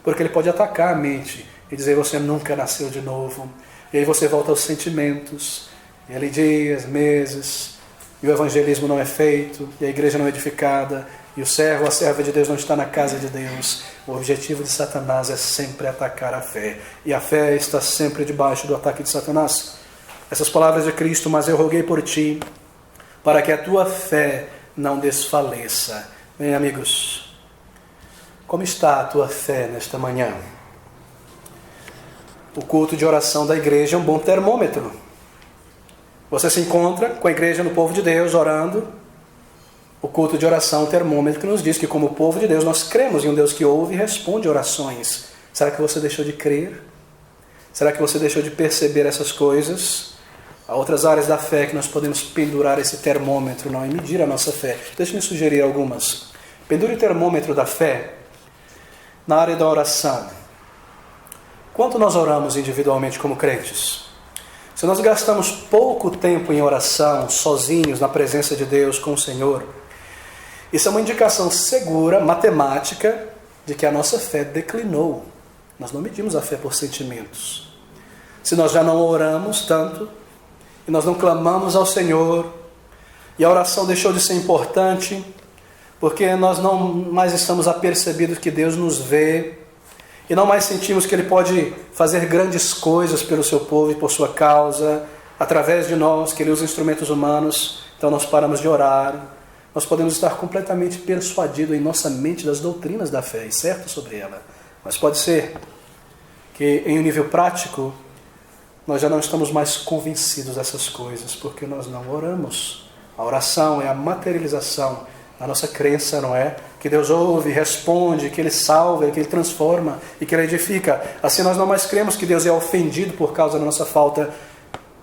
porque ele pode atacar a mente e dizer, você nunca nasceu de novo. E aí você volta aos sentimentos. E ali dias, meses, e o evangelismo não é feito, e a igreja não é edificada, e o servo, a serva de Deus não está na casa de Deus. O objetivo de Satanás é sempre atacar a fé, e a fé está sempre debaixo do ataque de Satanás. Essas palavras de Cristo, mas eu roguei por ti, para que a tua fé não desfaleça. Bem, amigos, como está a tua fé nesta manhã? O culto de oração da igreja é um bom termômetro. Você se encontra com a igreja no povo de Deus orando. O culto de oração, o termômetro que nos diz que como povo de Deus nós cremos em um Deus que ouve e responde orações. Será que você deixou de crer? Será que você deixou de perceber essas coisas? Há outras áreas da fé que nós podemos pendurar esse termômetro, não, e medir a nossa fé. Deixe-me sugerir algumas. Pendure o termômetro da fé na área da oração. Quanto nós oramos individualmente como crentes? Se nós gastamos pouco tempo em oração, sozinhos, na presença de Deus, com o Senhor, isso é uma indicação segura, matemática, de que a nossa fé declinou. Nós não medimos a fé por sentimentos. Se nós já não oramos tanto, e nós não clamamos ao Senhor, e a oração deixou de ser importante, porque nós não mais estamos apercebidos que Deus nos vê, e não mais sentimos que Ele pode fazer grandes coisas pelo seu povo e por sua causa, através de nós, que Ele usa instrumentos humanos, então nós paramos de orar. Nós podemos estar completamente persuadidos em nossa mente das doutrinas da fé, e certo sobre ela. Mas pode ser que em um nível prático, nós já não estamos mais convencidos dessas coisas, porque nós não oramos. A oração é a materialização da nossa crença, não é? Que Deus ouve, responde, que Ele salva, que Ele transforma e que Ele edifica. Assim nós não mais cremos que Deus é ofendido por causa da nossa falta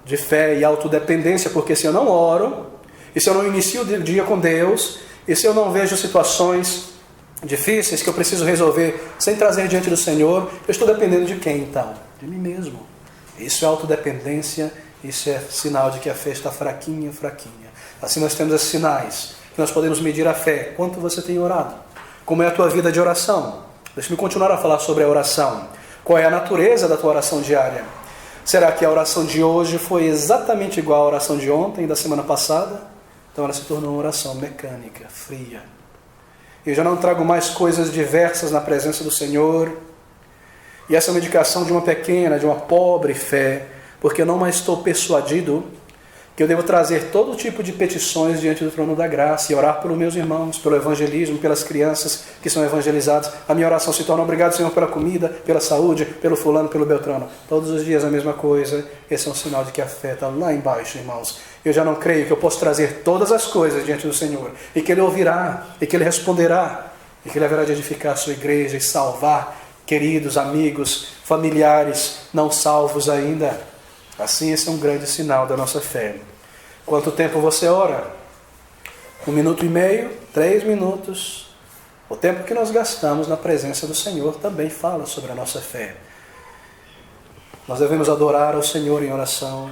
de fé e autodependência, porque se eu não oro, e se eu não inicio o dia com Deus, e se eu não vejo situações difíceis que eu preciso resolver sem trazer diante do Senhor, eu estou dependendo de quem então? De mim mesmo. Isso é autodependência, isso é sinal de que a fé está fraquinha. Assim nós temos esses sinais, que nós podemos medir a fé. Quanto você tem orado? Como é a tua vida de oração? Deixa-me continuar a falar sobre a oração. Qual é a natureza da tua oração diária? Será que a oração de hoje foi exatamente igual à oração de ontem e da semana passada? Então ela se tornou uma oração mecânica, fria. Eu já não trago mais coisas diversas na presença do Senhor. E essa é uma indicação de uma pequena, de uma pobre fé, porque eu não mais estou persuadido que eu devo trazer todo tipo de petições diante do trono da graça e orar pelos meus irmãos, pelo evangelismo, pelas crianças que são evangelizadas. A minha oração se torna obrigado, Senhor, pela comida, pela saúde, pelo fulano, pelo beltrano. Todos os dias a mesma coisa. Esse é um sinal de que a fé está lá embaixo, irmãos. Eu já não creio que eu posso trazer todas as coisas diante do Senhor e que Ele ouvirá, e que Ele responderá, e que Ele haverá de edificar a sua igreja e salvar queridos, amigos, familiares não salvos ainda. Assim, esse é um grande sinal da nossa fé. Quanto tempo você ora? 1 minuto e meio? 3 minutos? O tempo que nós gastamos na presença do Senhor também fala sobre a nossa fé. Nós devemos adorar ao Senhor em oração.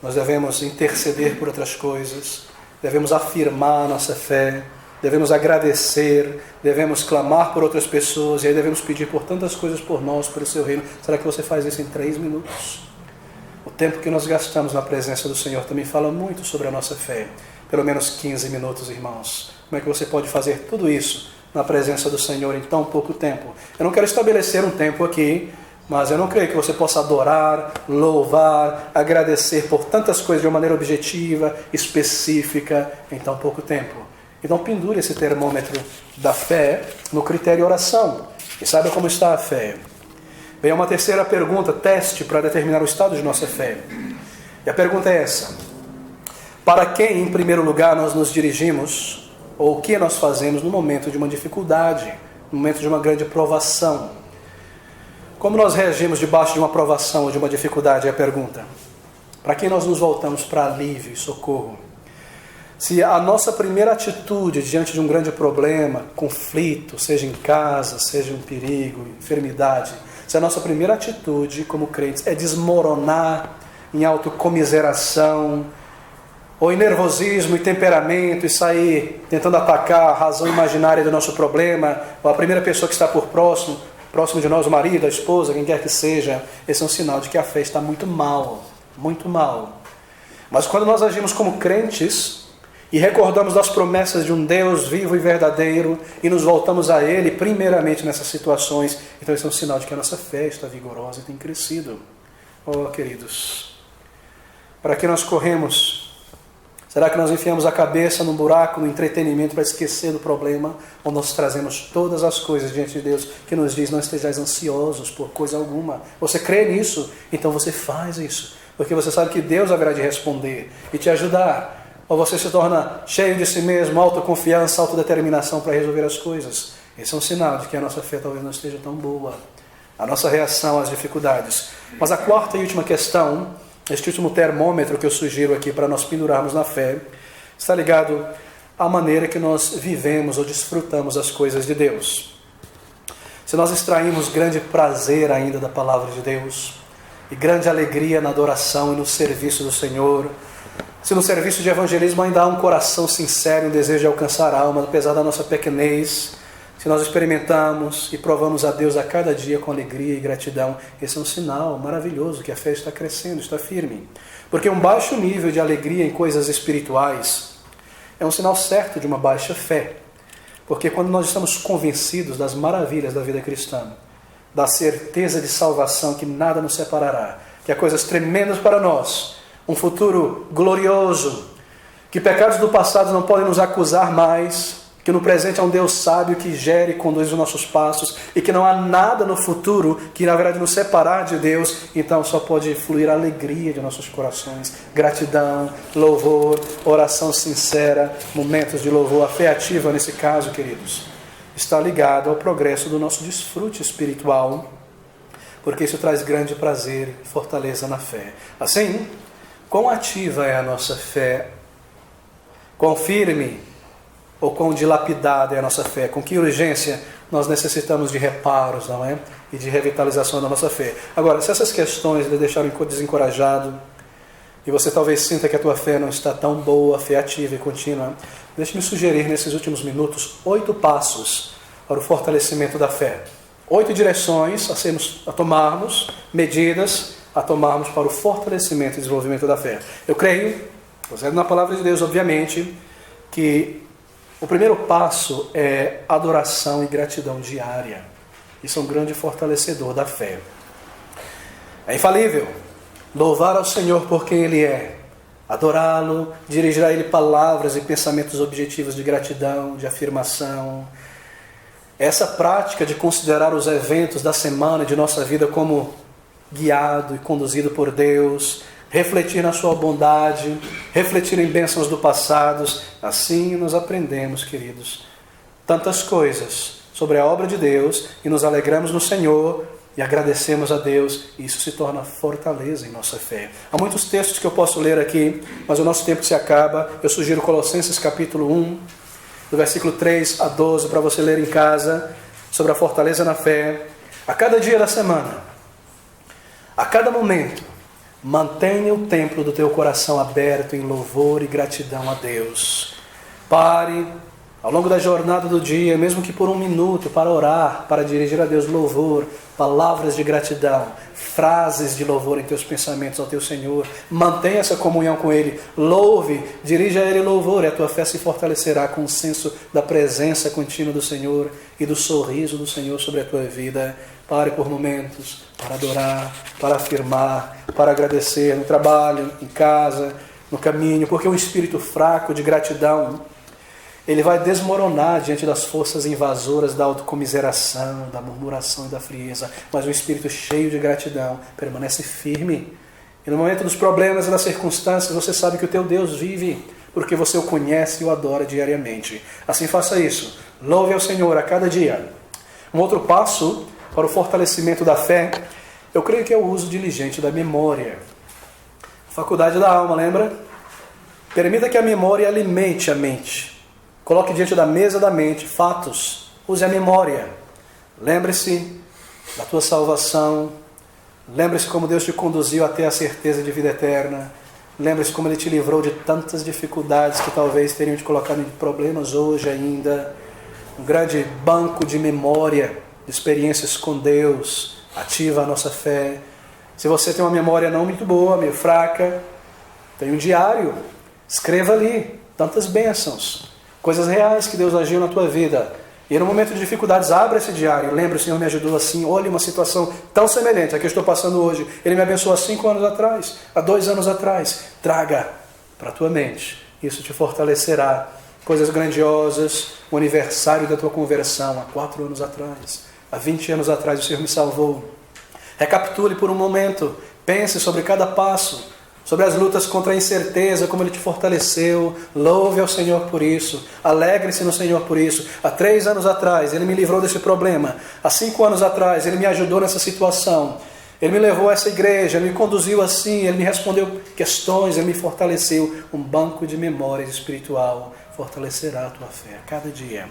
Nós devemos interceder por outras coisas. Devemos afirmar a nossa fé. Devemos agradecer. Devemos clamar por outras pessoas. E aí devemos pedir por tantas coisas por nós, pelo seu reino. Será que você faz isso em 3 minutos? O tempo que nós gastamos na presença do Senhor também fala muito sobre a nossa fé. Pelo menos 15 minutos, irmãos. Como é que você pode fazer tudo isso na presença do Senhor em tão pouco tempo? Eu não quero estabelecer um tempo aqui, mas eu não creio que você possa adorar, louvar, agradecer por tantas coisas de uma maneira objetiva, específica, em tão pouco tempo. Então pendure esse termômetro da fé no critério oração. E saiba como está a fé. Vem uma terceira pergunta, teste para determinar o estado de nossa fé. E a pergunta é essa: para quem, em primeiro lugar, nós nos dirigimos, ou o que nós fazemos no momento de uma dificuldade, no momento de uma grande provação? Como nós reagimos debaixo de uma provação ou de uma dificuldade? É a pergunta. Para quem nós nos voltamos para alívio e socorro? Se a nossa primeira atitude diante de um grande problema, conflito, seja em casa, seja um perigo, enfermidade, se a nossa primeira atitude como crentes é desmoronar em autocomiseração, ou em nervosismo e temperamento, e sair tentando atacar a razão imaginária do nosso problema, ou a primeira pessoa que está por próximo de nós, o marido, a esposa, quem quer que seja, esse é um sinal de que a fé está muito mal, muito mal. Mas quando nós agimos como crentes e recordamos das promessas de um Deus vivo e verdadeiro e nos voltamos a Ele primeiramente nessas situações, então esse é um sinal de que a nossa fé está vigorosa e tem crescido. Oh, queridos, para que nós corremos? Será que nós enfiamos a cabeça num buraco, no entretenimento para esquecer do problema? Ou nós trazemos todas as coisas diante de Deus que nos diz: não estejais ansiosos por coisa alguma? Você crê nisso? Então você faz isso, porque você sabe que Deus haverá de responder e te ajudar. Ou você se torna cheio de si mesmo, autoconfiança, autodeterminação para resolver as coisas. Esse é um sinal de que a nossa fé talvez não esteja tão boa. A nossa reação às dificuldades. Mas a quarta e última questão, este último termômetro que eu sugiro aqui para nós pendurarmos na fé, está ligado à maneira que nós vivemos ou desfrutamos as coisas de Deus. Se nós extraímos grande prazer ainda da palavra de Deus, e grande alegria na adoração e no serviço do Senhor, se no serviço de evangelismo ainda há um coração sincero e um desejo de alcançar a alma, apesar da nossa pequenez, se nós experimentamos e provamos a Deus a cada dia com alegria e gratidão, esse é um sinal maravilhoso que a fé está crescendo, está firme. Porque um baixo nível de alegria em coisas espirituais é um sinal certo de uma baixa fé. Porque quando nós estamos convencidos das maravilhas da vida cristã, da certeza de salvação que nada nos separará, que há coisas tremendas para nós, um futuro glorioso, que pecados do passado não podem nos acusar mais, que no presente há um Deus sábio que gere e conduz os nossos passos, e que não há nada no futuro que na verdade nos separar de Deus, então só pode fluir a alegria de nossos corações, gratidão, louvor, oração sincera, momentos de louvor. A fé ativa nesse caso, queridos, está ligado ao progresso do nosso desfrute espiritual, porque isso traz grande prazer e fortaleza na fé. Assim, quão ativa é a nossa fé? Quão firme ou quão dilapidada é a nossa fé? Com que urgência nós necessitamos de reparos, não é? E de revitalização da nossa fé. Agora, se essas questões lhe deixaram desencorajado, e você talvez sinta que a tua fé não está tão boa, fé ativa e contínua, deixe-me sugerir nesses últimos minutos 8 passos para o fortalecimento da fé. 8 direções a tomarmos, medidas a tomarmos para o fortalecimento e desenvolvimento da fé. Eu creio, baseado na palavra de Deus, obviamente, que o primeiro passo é adoração e gratidão diária. Isso é um grande fortalecedor da fé. É infalível louvar ao Senhor por quem Ele é, adorá-lo, dirigir a Ele palavras e pensamentos objetivos de gratidão, de afirmação. Essa prática de considerar os eventos da semana e de nossa vida como guiado e conduzido por Deus, refletir na sua bondade, refletir em bênçãos do passado, assim nós aprendemos, queridos, tantas coisas sobre a obra de Deus e nos alegramos no Senhor e agradecemos a Deus, e isso se torna fortaleza em nossa fé. Há muitos textos que eu posso ler aqui, mas o nosso tempo se acaba. Eu sugiro Colossenses capítulo 1, do versículo 3 a 12, para você ler em casa, sobre a fortaleza na fé. A cada dia da semana, a cada momento, mantenha o templo do teu coração aberto em louvor e gratidão a Deus. Pare ao longo da jornada do dia, mesmo que por um minuto, para orar, para dirigir a Deus louvor, palavras de gratidão, frases de louvor em teus pensamentos ao teu Senhor. Mantenha essa comunhão com Ele, louve, dirija a Ele louvor, e a tua fé se fortalecerá com o senso da presença contínua do Senhor e do sorriso do Senhor sobre a tua vida. Pare por momentos para adorar, para afirmar, para agradecer no trabalho, em casa, no caminho, porque um espírito fraco de gratidão, ele vai desmoronar diante das forças invasoras da autocomiseração, da murmuração e da frieza. Mas um espírito cheio de gratidão permanece firme. E no momento dos problemas e das circunstâncias, você sabe que o teu Deus vive, porque você o conhece e o adora diariamente. Assim faça isso. Louve ao Senhor a cada dia. Um outro passo para o fortalecimento da fé, eu creio que é o uso diligente da memória. Faculdade da alma, lembra? Permita que a memória alimente a mente. Coloque diante da mesa da mente fatos. Use a memória. Lembre-se da tua salvação. Lembre-se como Deus te conduziu até a certeza de vida eterna. Lembre-se como Ele te livrou de tantas dificuldades que talvez teriam te colocado em problemas hoje ainda. Um grande banco de memória, de experiências com Deus, ativa a nossa fé. Se você tem uma memória não muito boa, meio fraca, tem um diário. Escreva ali tantas bênçãos, coisas reais que Deus agiu na tua vida. E no momento de dificuldades, abra esse diário. Lembre, o Senhor me ajudou assim. Olhe uma situação tão semelhante à que eu estou passando hoje. Ele me abençoou há 5 anos atrás, há 2 anos atrás. Traga para a tua mente. Isso te fortalecerá. Coisas grandiosas, o aniversário da tua conversão, há 4 anos atrás. Há 20 anos atrás o Senhor me salvou. Recapitule por um momento. Pense sobre cada passo. Sobre as lutas contra a incerteza, como Ele te fortaleceu. Louve ao Senhor por isso. Alegre-se no Senhor por isso. Há 3 anos atrás, Ele me livrou desse problema. Há 5 anos atrás, Ele me ajudou nessa situação. Ele me levou a essa igreja, Ele me conduziu assim, Ele me respondeu questões, Ele me fortaleceu. Um banco de memórias espiritual fortalecerá a tua fé a cada dia.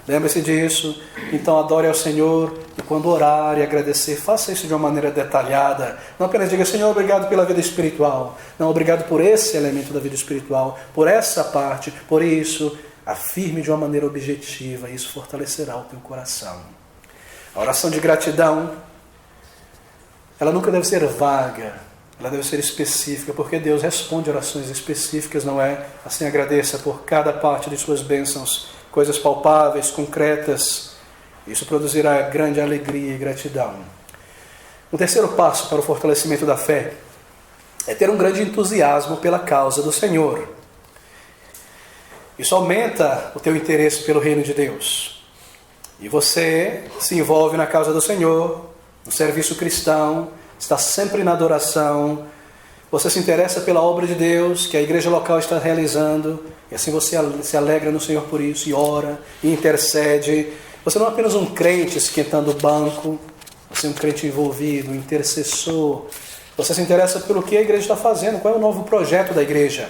Lembre-se disso, então adore ao Senhor, e quando orar e agradecer, faça isso de uma maneira detalhada. Não apenas diga, Senhor, obrigado pela vida espiritual. Não, obrigado por esse elemento da vida espiritual, por essa parte, por isso. Afirme de uma maneira objetiva, e isso fortalecerá o teu coração. A oração de gratidão, ela nunca deve ser vaga, ela deve ser específica, porque Deus responde orações específicas, não é? Assim agradeça por cada parte de suas bênçãos, coisas palpáveis, concretas. Isso produzirá grande alegria e gratidão. O terceiro passo para o fortalecimento da fé é ter um grande entusiasmo pela causa do Senhor. Isso aumenta o teu interesse pelo reino de Deus. E você se envolve na causa do Senhor, no serviço cristão, está sempre na adoração. Você se interessa pela obra de Deus que a igreja local está realizando, e assim você se alegra no Senhor por isso, e ora, e intercede. Você não é apenas um crente esquentando o banco, você é um crente envolvido, um intercessor. Você se interessa pelo que a igreja está fazendo, qual é o novo projeto da igreja.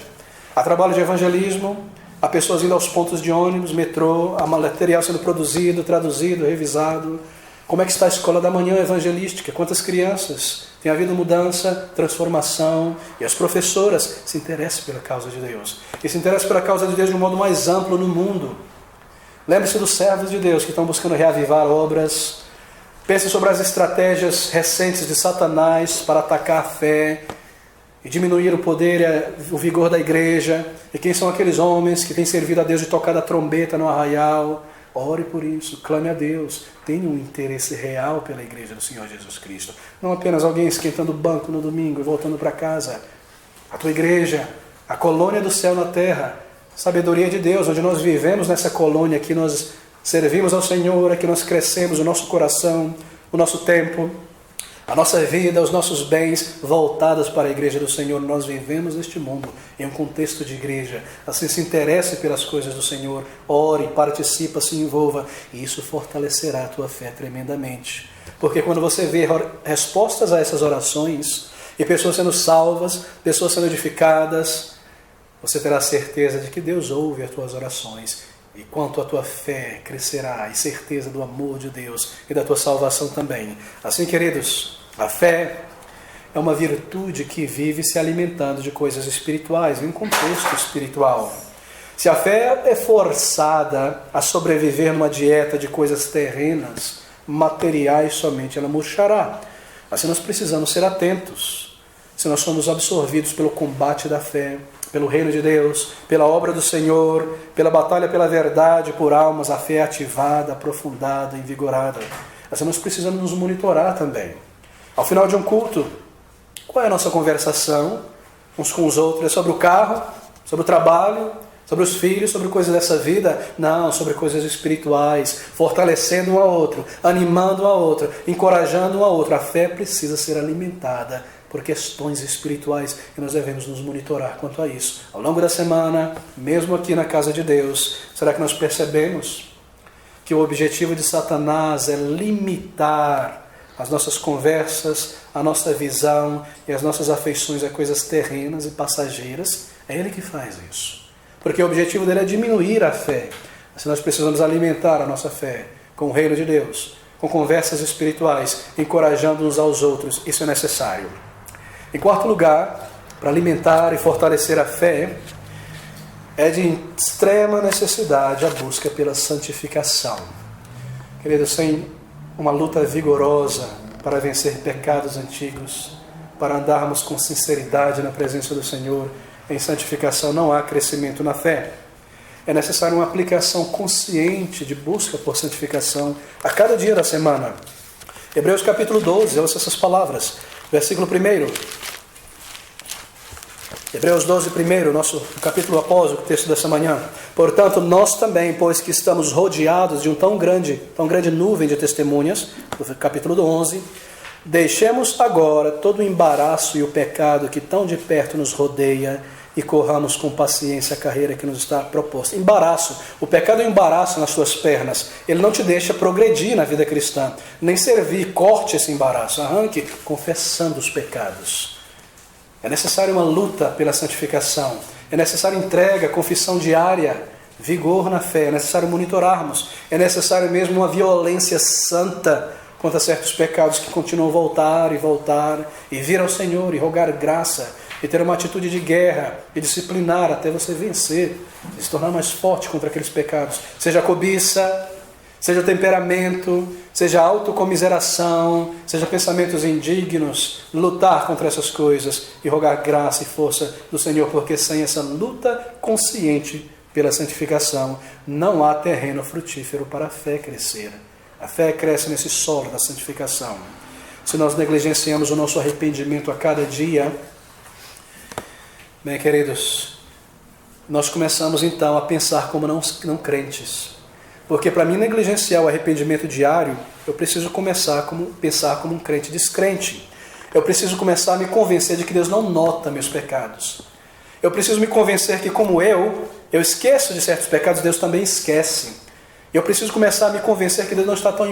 Há trabalho de evangelismo, há pessoas indo aos pontos de ônibus, metrô, há material sendo produzido, traduzido, revisado. Como é que está a escola da manhã evangelística? Quantas crianças? Tem havido mudança, transformação, e as professoras se interessam pela causa de Deus. E se interessam pela causa de Deus de um modo mais amplo no mundo. Lembre-se dos servos de Deus que estão buscando reavivar obras. Pense sobre as estratégias recentes de Satanás para atacar a fé e diminuir o poder e o vigor da igreja. E quem são aqueles homens que têm servido a Deus de tocar a trombeta no arraial? Ore por isso, clame a Deus, tenha um interesse real pela igreja do Senhor Jesus Cristo. Não apenas alguém esquentando o banco no domingo e voltando para casa. A tua igreja, a colônia do céu na terra, sabedoria de Deus, onde nós vivemos nessa colônia, aqui nós servimos ao Senhor, aqui nós crescemos o nosso coração, o nosso tempo, a nossa vida, os nossos bens voltados para a igreja do Senhor. Nós vivemos neste mundo em um contexto de igreja. Assim, se interesse pelas coisas do Senhor, ore, participa, se envolva, e isso fortalecerá a tua fé tremendamente. Porque quando você vê respostas a essas orações, e pessoas sendo salvas, pessoas sendo edificadas, você terá certeza de que Deus ouve as tuas orações. E quanto a tua fé crescerá, e certeza do amor de Deus e da tua salvação também. Assim, queridos, a fé é uma virtude que vive se alimentando de coisas espirituais, em um contexto espiritual. Se a fé é forçada a sobreviver numa dieta de coisas terrenas, materiais somente, ela murchará. Assim nós precisamos ser atentos. Se nós somos absorvidos pelo combate da fé, pelo reino de Deus, pela obra do Senhor, pela batalha pela verdade, por almas, a fé é ativada, aprofundada, invigorada. Assim nós precisamos nos monitorar também. Ao final de um culto, qual é a nossa conversação uns com os outros? É sobre o carro, sobre o trabalho, sobre os filhos, sobre coisas dessa vida? Não, sobre coisas espirituais, fortalecendo um ao outro, animando um ao outro, encorajando um ao outro. A fé precisa ser alimentada por questões espirituais e nós devemos nos monitorar quanto a isso. Ao longo da semana, mesmo aqui na casa de Deus, será que nós percebemos que o objetivo de Satanás é limitar as nossas conversas, a nossa visão e as nossas afeições a coisas terrenas e passageiras? É ele que faz isso. Porque o objetivo dele é diminuir a fé. Assim nós precisamos alimentar a nossa fé com o reino de Deus, com conversas espirituais, encorajando uns aos outros. Isso é necessário. Em quarto lugar, para alimentar e fortalecer a fé, é de extrema necessidade a busca pela santificação. Queridos, sem uma luta vigorosa para vencer pecados antigos, para andarmos com sinceridade na presença do Senhor, em santificação não há crescimento na fé. É necessário uma aplicação consciente de busca por santificação a cada dia da semana. Hebreus capítulo 12, ouça essas palavras. Versículo 1. Hebreus 12, 1, nosso capítulo após o texto dessa manhã. Portanto, nós também, pois que estamos rodeados de tão grande nuvem de testemunhas, do capítulo 11, deixemos agora todo o embaraço e o pecado que tão de perto nos rodeia e corramos com paciência a carreira que nos está proposta. Embaraço. O pecado é um embaraço nas suas pernas. Ele não te deixa progredir na vida cristã, nem servir. Corte esse embaraço. Arranque confessando os pecados. É necessário uma luta pela santificação. É necessário entrega, confissão diária, vigor na fé. É necessário monitorarmos. É necessário mesmo uma violência santa contra certos pecados que continuam a voltar e vir ao Senhor e rogar graça e ter uma atitude de guerra e disciplinar até você vencer e se tornar mais forte contra aqueles pecados. Seja a cobiça, seja o temperamento, seja a autocomiseração, seja pensamentos indignos, lutar contra essas coisas e rogar graça e força do Senhor, porque sem essa luta consciente pela santificação, não há terreno frutífero para a fé crescer. A fé cresce nesse solo da santificação. Se nós negligenciamos o nosso arrependimento a cada dia, bem, queridos, nós começamos então a pensar como não crentes. Porque para mim negligenciar o arrependimento diário, eu preciso começar a pensar como um crente descrente. Eu preciso começar a me convencer de que Deus não nota meus pecados. Eu preciso me convencer que como eu esqueço de certos pecados, Deus também esquece. Eu preciso começar a me convencer que Deus não está tão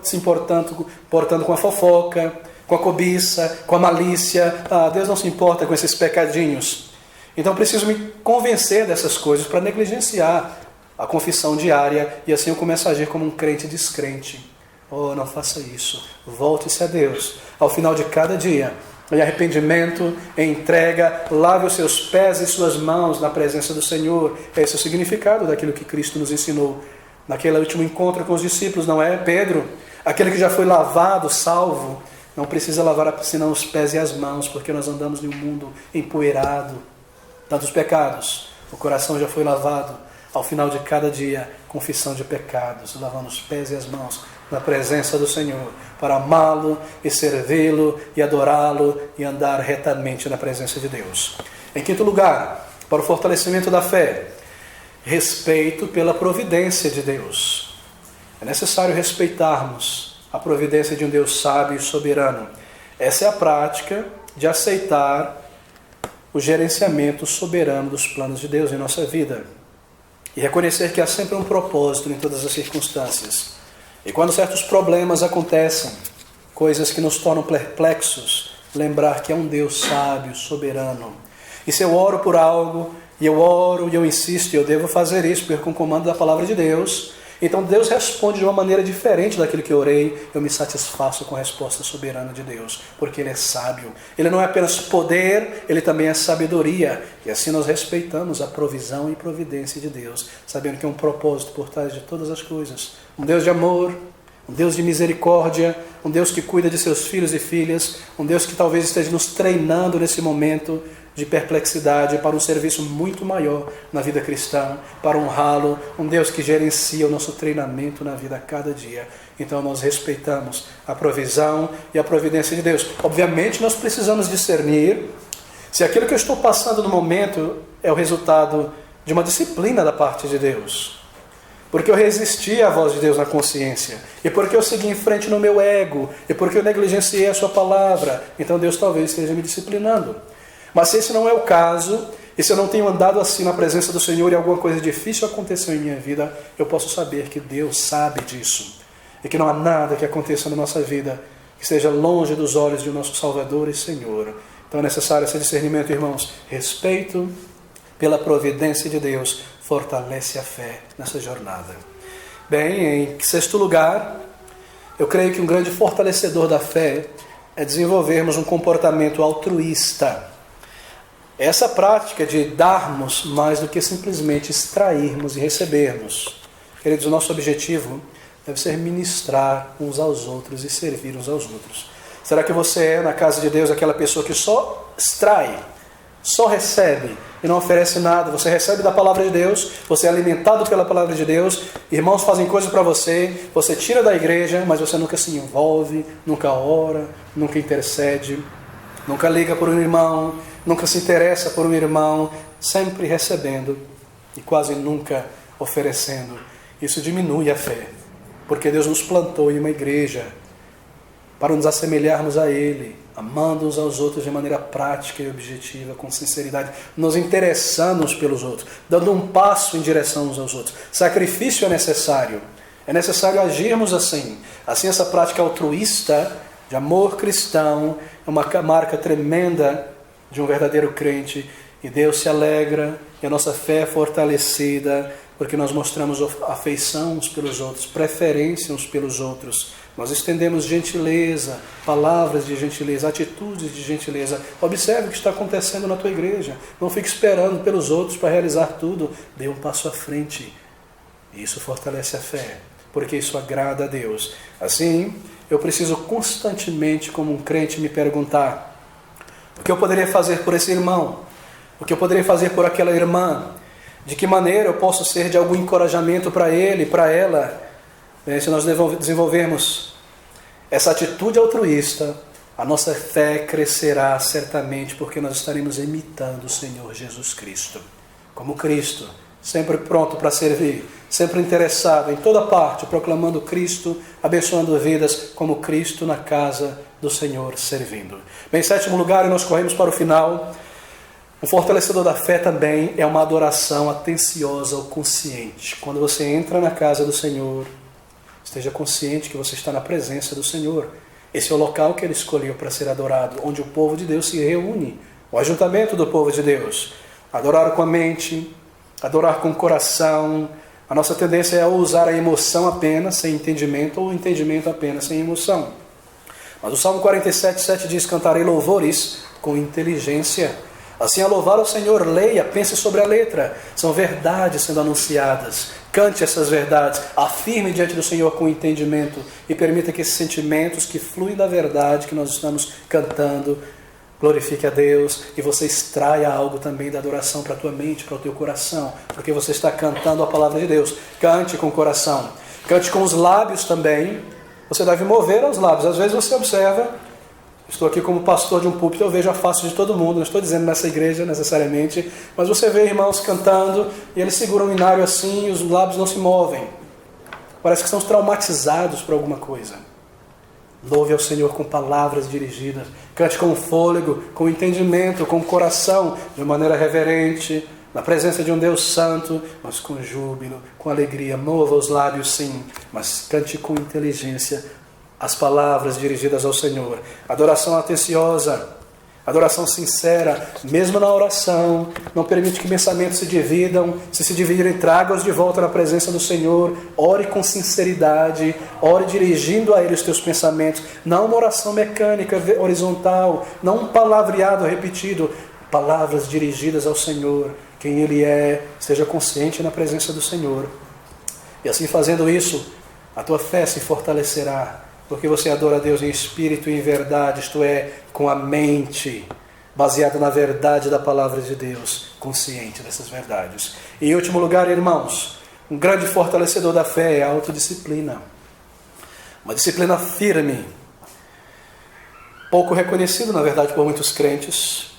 se importando com a fofoca, com a cobiça, com a malícia. Deus não se importa com esses pecadinhos. Então eu preciso me convencer dessas coisas para negligenciar a confissão diária e assim eu começo a agir como um crente descrente. Oh, não faça isso. Volte-se a Deus ao final de cada dia, em arrependimento, em entrega, lave os seus pés e suas mãos na presença do Senhor. Esse é o significado daquilo que Cristo nos ensinou naquele último encontro com os discípulos, não é? Pedro, aquele que já foi lavado, salvo, não precisa lavar senão os pés e as mãos, porque nós andamos em um mundo empoeirado, tantos pecados, o coração já foi lavado. Ao final de cada dia, confissão de pecados, lavando os pés e as mãos na presença do Senhor, para amá-lo e servi-lo e adorá-lo e andar retamente na presença de Deus. Em quinto lugar, para o fortalecimento da fé, respeito pela providência de Deus. É necessário respeitarmos a providência de um Deus sábio e soberano. Essa é a prática de aceitar o gerenciamento soberano dos planos de Deus em nossa vida. E reconhecer que há sempre um propósito em todas as circunstâncias. E quando certos problemas acontecem, coisas que nos tornam perplexos, lembrar que é um Deus sábio, soberano. E se eu oro por algo, e eu oro, e eu insisto, e eu devo fazer isso, porque com o comando da palavra de Deus, Então Deus responde de uma maneira diferente daquilo que eu orei. Eu me satisfaço com a resposta soberana de Deus, porque Ele é sábio. Ele não é apenas poder, Ele também é sabedoria. E assim nós respeitamos a provisão e providência de Deus, sabendo que é um propósito por trás de todas as coisas. Um Deus de amor, um Deus de misericórdia, um Deus que cuida de seus filhos e filhas, um Deus que talvez esteja nos treinando nesse momento de perplexidade para um serviço muito maior na vida cristã, para honrá-lo, um Deus que gerencia o nosso treinamento na vida a cada dia. Então nós respeitamos a provisão e a providência de Deus. Obviamente nós precisamos discernir se aquilo que eu estou passando no momento é o resultado de uma disciplina da parte de Deus, porque eu resisti à voz de Deus na consciência, e porque eu segui em frente no meu ego, e porque eu negligenciei a sua palavra. Então Deus talvez esteja me disciplinando. Mas se esse não é o caso, e se eu não tenho andado assim na presença do Senhor e alguma coisa difícil aconteceu em minha vida, eu posso saber que Deus sabe disso, e que não há nada que aconteça na nossa vida que esteja longe dos olhos de nosso Salvador e Senhor. Então é necessário esse discernimento, irmãos. Respeito pela providência de Deus fortalece a fé nessa jornada. Bem, em sexto lugar, eu creio que um grande fortalecedor da fé é desenvolvermos um comportamento altruísta. Essa prática de darmos mais do que simplesmente extrairmos e recebermos. Queridos, o nosso objetivo deve ser ministrar uns aos outros e servir uns aos outros. Será que você é, na casa de Deus, aquela pessoa que só extrai, só recebe e não oferece nada? Você recebe da palavra de Deus, você é alimentado pela palavra de Deus, irmãos fazem coisas para você, você tira da igreja, mas você nunca se envolve, nunca ora, nunca intercede, nunca liga por um irmão, nunca se interessa por um irmão, sempre recebendo e quase nunca oferecendo. Isso diminui a fé, porque Deus nos plantou em uma igreja para nos assemelharmos a Ele, amando uns aos outros de maneira prática e objetiva, com sinceridade, nos interessando uns pelos outros, dando um passo em direção uns aos outros. Sacrifício é necessário agirmos assim. Assim, essa prática altruísta de amor cristão é uma marca tremenda de um verdadeiro crente, e Deus se alegra, e a nossa fé é fortalecida, porque nós mostramos afeição uns pelos outros, preferência uns pelos outros. Nós estendemos gentileza, palavras de gentileza, atitudes de gentileza. Observe o que está acontecendo na tua igreja. Não fique esperando pelos outros para realizar tudo. Dê um passo à frente. Isso fortalece a fé, porque isso agrada a Deus. Assim, eu preciso constantemente, como um crente, me perguntar: o que eu poderia fazer por esse irmão? O que eu poderia fazer por aquela irmã? De que maneira eu posso ser de algum encorajamento para ele, para ela? Se nós desenvolvermos essa atitude altruísta, a nossa fé crescerá certamente, porque nós estaremos imitando o Senhor Jesus Cristo. Como Cristo, sempre pronto para servir, sempre interessado em toda parte, proclamando Cristo, abençoando vidas, como Cristo na casa do Senhor servindo. Bem, em sétimo lugar, e nós corremos para o final, o fortalecedor da fé também é uma adoração atenciosa ou consciente. Quando você entra na casa do Senhor, esteja consciente que você está na presença do Senhor. Esse é o local que Ele escolheu para ser adorado, onde o povo de Deus se reúne, o ajuntamento do povo de Deus. Adorar com a mente, adorar com o coração. A nossa tendência é usar a emoção apenas, sem entendimento, ou o entendimento apenas, sem emoção. Mas o Salmo 47:7 diz: cantarei louvores com inteligência. Assim, a louvar ao Senhor, leia, pense sobre a letra. São verdades sendo anunciadas. Cante essas verdades, afirme diante do Senhor com entendimento e permita que esses sentimentos que fluem da verdade que nós estamos cantando glorifique a Deus, e você extraia algo também da adoração para a tua mente, para o teu coração, porque você está cantando a palavra de Deus. Cante com o coração, cante com os lábios também. Você deve mover os lábios. Às vezes você observa, estou aqui como pastor de um púlpito, eu vejo a face de todo mundo, não estou dizendo nessa igreja necessariamente, mas você vê irmãos cantando e eles seguram o inário assim e os lábios não se movem. Parece que estão traumatizados por alguma coisa. Louve ao Senhor com palavras dirigidas, cante com fôlego, com entendimento, com coração, de maneira reverente, na presença de um Deus santo, mas com júbilo, com alegria. Mova os lábios sim, mas cante com inteligência as palavras dirigidas ao Senhor. Adoração atenciosa. Adoração sincera, mesmo na oração, não permite que pensamentos se dividam. Se dividirem, traga-os de volta na presença do Senhor. Ore com sinceridade, ore dirigindo a Ele os teus pensamentos. Não uma oração mecânica, horizontal, não um palavreado repetido. Palavras dirigidas ao Senhor, quem Ele é, esteja consciente na presença do Senhor. E assim fazendo isso, a tua fé se fortalecerá, porque você adora a Deus em espírito e em verdade, isto é, com a mente baseada na verdade da palavra de Deus, consciente dessas verdades. E em último lugar, irmãos, um grande fortalecedor da fé é a autodisciplina. Uma disciplina firme, pouco reconhecida, na verdade, por muitos crentes.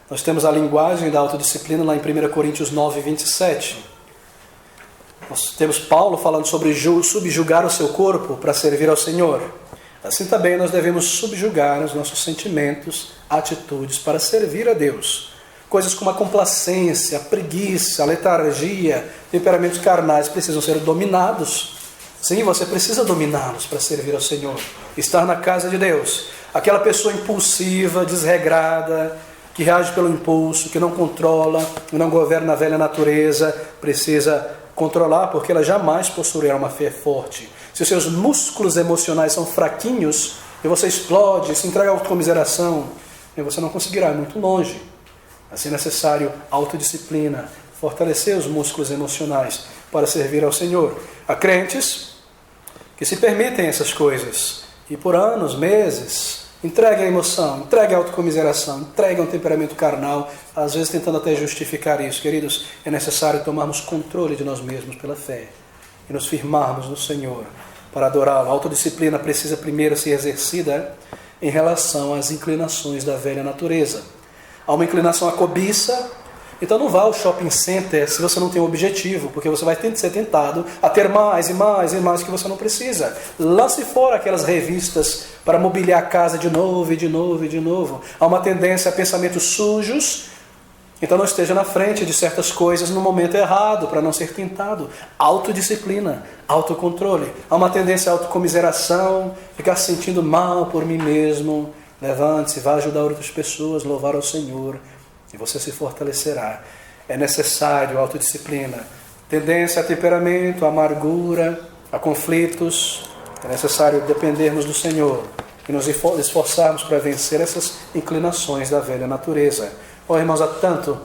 Nós temos a linguagem da autodisciplina lá em 1 Coríntios 9, 27. Nós temos Paulo falando sobre subjugar o seu corpo para servir ao Senhor. Assim também nós devemos subjugar os nossos sentimentos, atitudes para servir a Deus. Coisas como a complacência, a preguiça, a letargia, temperamentos carnais precisam ser dominados. Sim, você precisa dominá-los para servir ao Senhor. Estar na casa de Deus. Aquela pessoa impulsiva, desregrada, que reage pelo impulso, que não controla, que não governa a velha natureza, precisa controlar, porque ela jamais possuirá uma fé forte. Se os seus músculos emocionais são fraquinhos, e você explode, se entrega à autocomiseração, e você não conseguirá ir muito longe. Assim é necessário autodisciplina, fortalecer os músculos emocionais para servir ao Senhor. Há crentes que se permitem essas coisas, e por anos, meses, entregue a emoção, entregue a autocomiseração, entregue um temperamento carnal, às vezes tentando até justificar isso. Queridos, é necessário tomarmos controle de nós mesmos pela fé e nos firmarmos no Senhor para adorá-lo. A autodisciplina precisa primeiro ser exercida em relação às inclinações da velha natureza. Há uma inclinação à cobiça, então não vá ao shopping center se você não tem um objetivo, porque você vai ser tentado a ter mais e mais e mais que você não precisa. Lance fora aquelas revistas para mobiliar a casa de novo e de novo e de novo. Há uma tendência a pensamentos sujos, então não esteja na frente de certas coisas no momento errado, para não ser tentado. Autodisciplina, autocontrole. Há uma tendência à autocomiseração, ficar se sentindo mal por mim mesmo. Levante-se, vá ajudar outras pessoas, louvar ao Senhor, e você se fortalecerá. É necessário autodisciplina. Tendência a temperamento, a amargura, a conflitos. É necessário dependermos do Senhor e nos esforçarmos para vencer essas inclinações da velha natureza. Irmãos, há tanto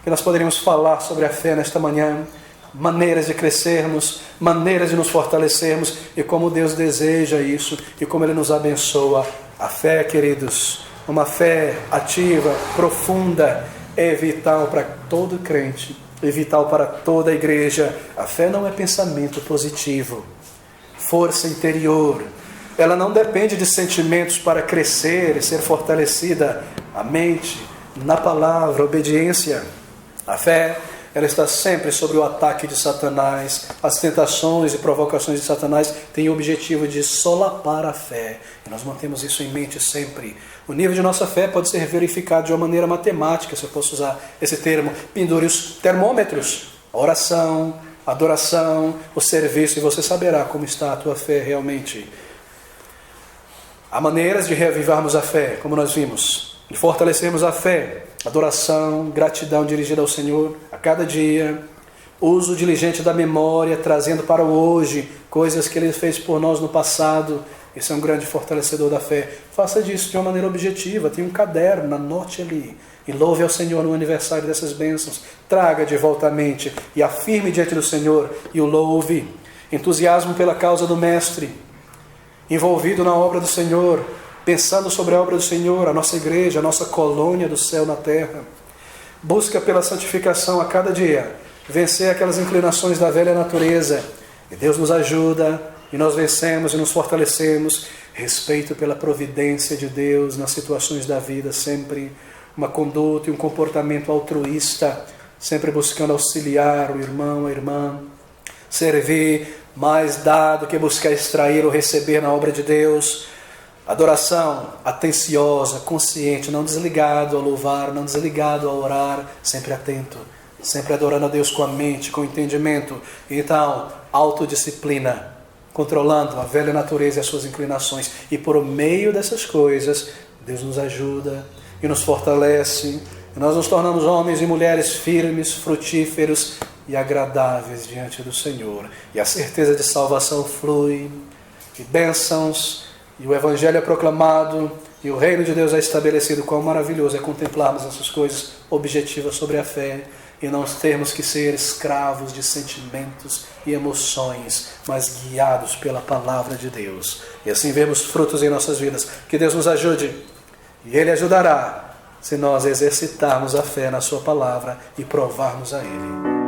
que nós poderíamos falar sobre a fé nesta manhã, maneiras de crescermos, maneiras de nos fortalecermos e como Deus deseja isso e como Ele nos abençoa. A fé, queridos, uma fé ativa, profunda, é vital para todo crente, é vital para toda a igreja. A fé não é pensamento positivo, força interior. Ela não depende de sentimentos para crescer e ser fortalecida. A mente, na palavra, obediência. A fé, ela está sempre sobre o ataque de Satanás. As tentações e provocações de Satanás têm o objetivo de solapar a fé. E nós mantemos isso em mente sempre. O nível de nossa fé pode ser verificado de uma maneira matemática, se eu posso usar esse termo. Pendure os termômetros, a oração, a adoração, o serviço, e você saberá como está a tua fé realmente. Há maneiras de reavivarmos a fé, como nós vimos, de fortalecermos a fé. Adoração, gratidão dirigida ao Senhor a cada dia, uso diligente da memória, trazendo para o hoje coisas que Ele fez por nós no passado. Esse é um grande fortalecedor da fé. Faça disso de uma maneira objetiva. Tem um caderno, anote ali e louve ao Senhor no aniversário dessas bênçãos. Traga de volta à mente e afirme diante do Senhor e o louve. Entusiasmo pela causa do Mestre, envolvido na obra do Senhor, pensando sobre a obra do Senhor, a nossa igreja, a nossa colônia do céu na terra. Busca pela santificação a cada dia, vencer aquelas inclinações da velha natureza. E Deus nos ajuda, e nós vencemos e nos fortalecemos. Respeito pela providência de Deus nas situações da vida, sempre uma conduta e um comportamento altruísta, sempre buscando auxiliar o irmão, a irmã. Servir, mais dado que buscar extrair ou receber na obra de Deus. Adoração atenciosa, consciente, não desligado ao louvar, não desligado a orar, sempre atento, sempre adorando a Deus com a mente, com o entendimento. Então, autodisciplina, controlando a velha natureza e as suas inclinações. E por meio dessas coisas, Deus nos ajuda e nos fortalece. E nós nos tornamos homens e mulheres firmes, frutíferos e agradáveis diante do Senhor. E a certeza de salvação flui, e bênçãos, e o Evangelho é proclamado, e o reino de Deus é estabelecido. Quão maravilhoso é contemplarmos essas coisas objetivas sobre a fé, e não termos que ser escravos de sentimentos e emoções, mas guiados pela palavra de Deus. E assim vemos frutos em nossas vidas. Que Deus nos ajude, e Ele ajudará, se nós exercitarmos a fé na sua palavra e provarmos a Ele.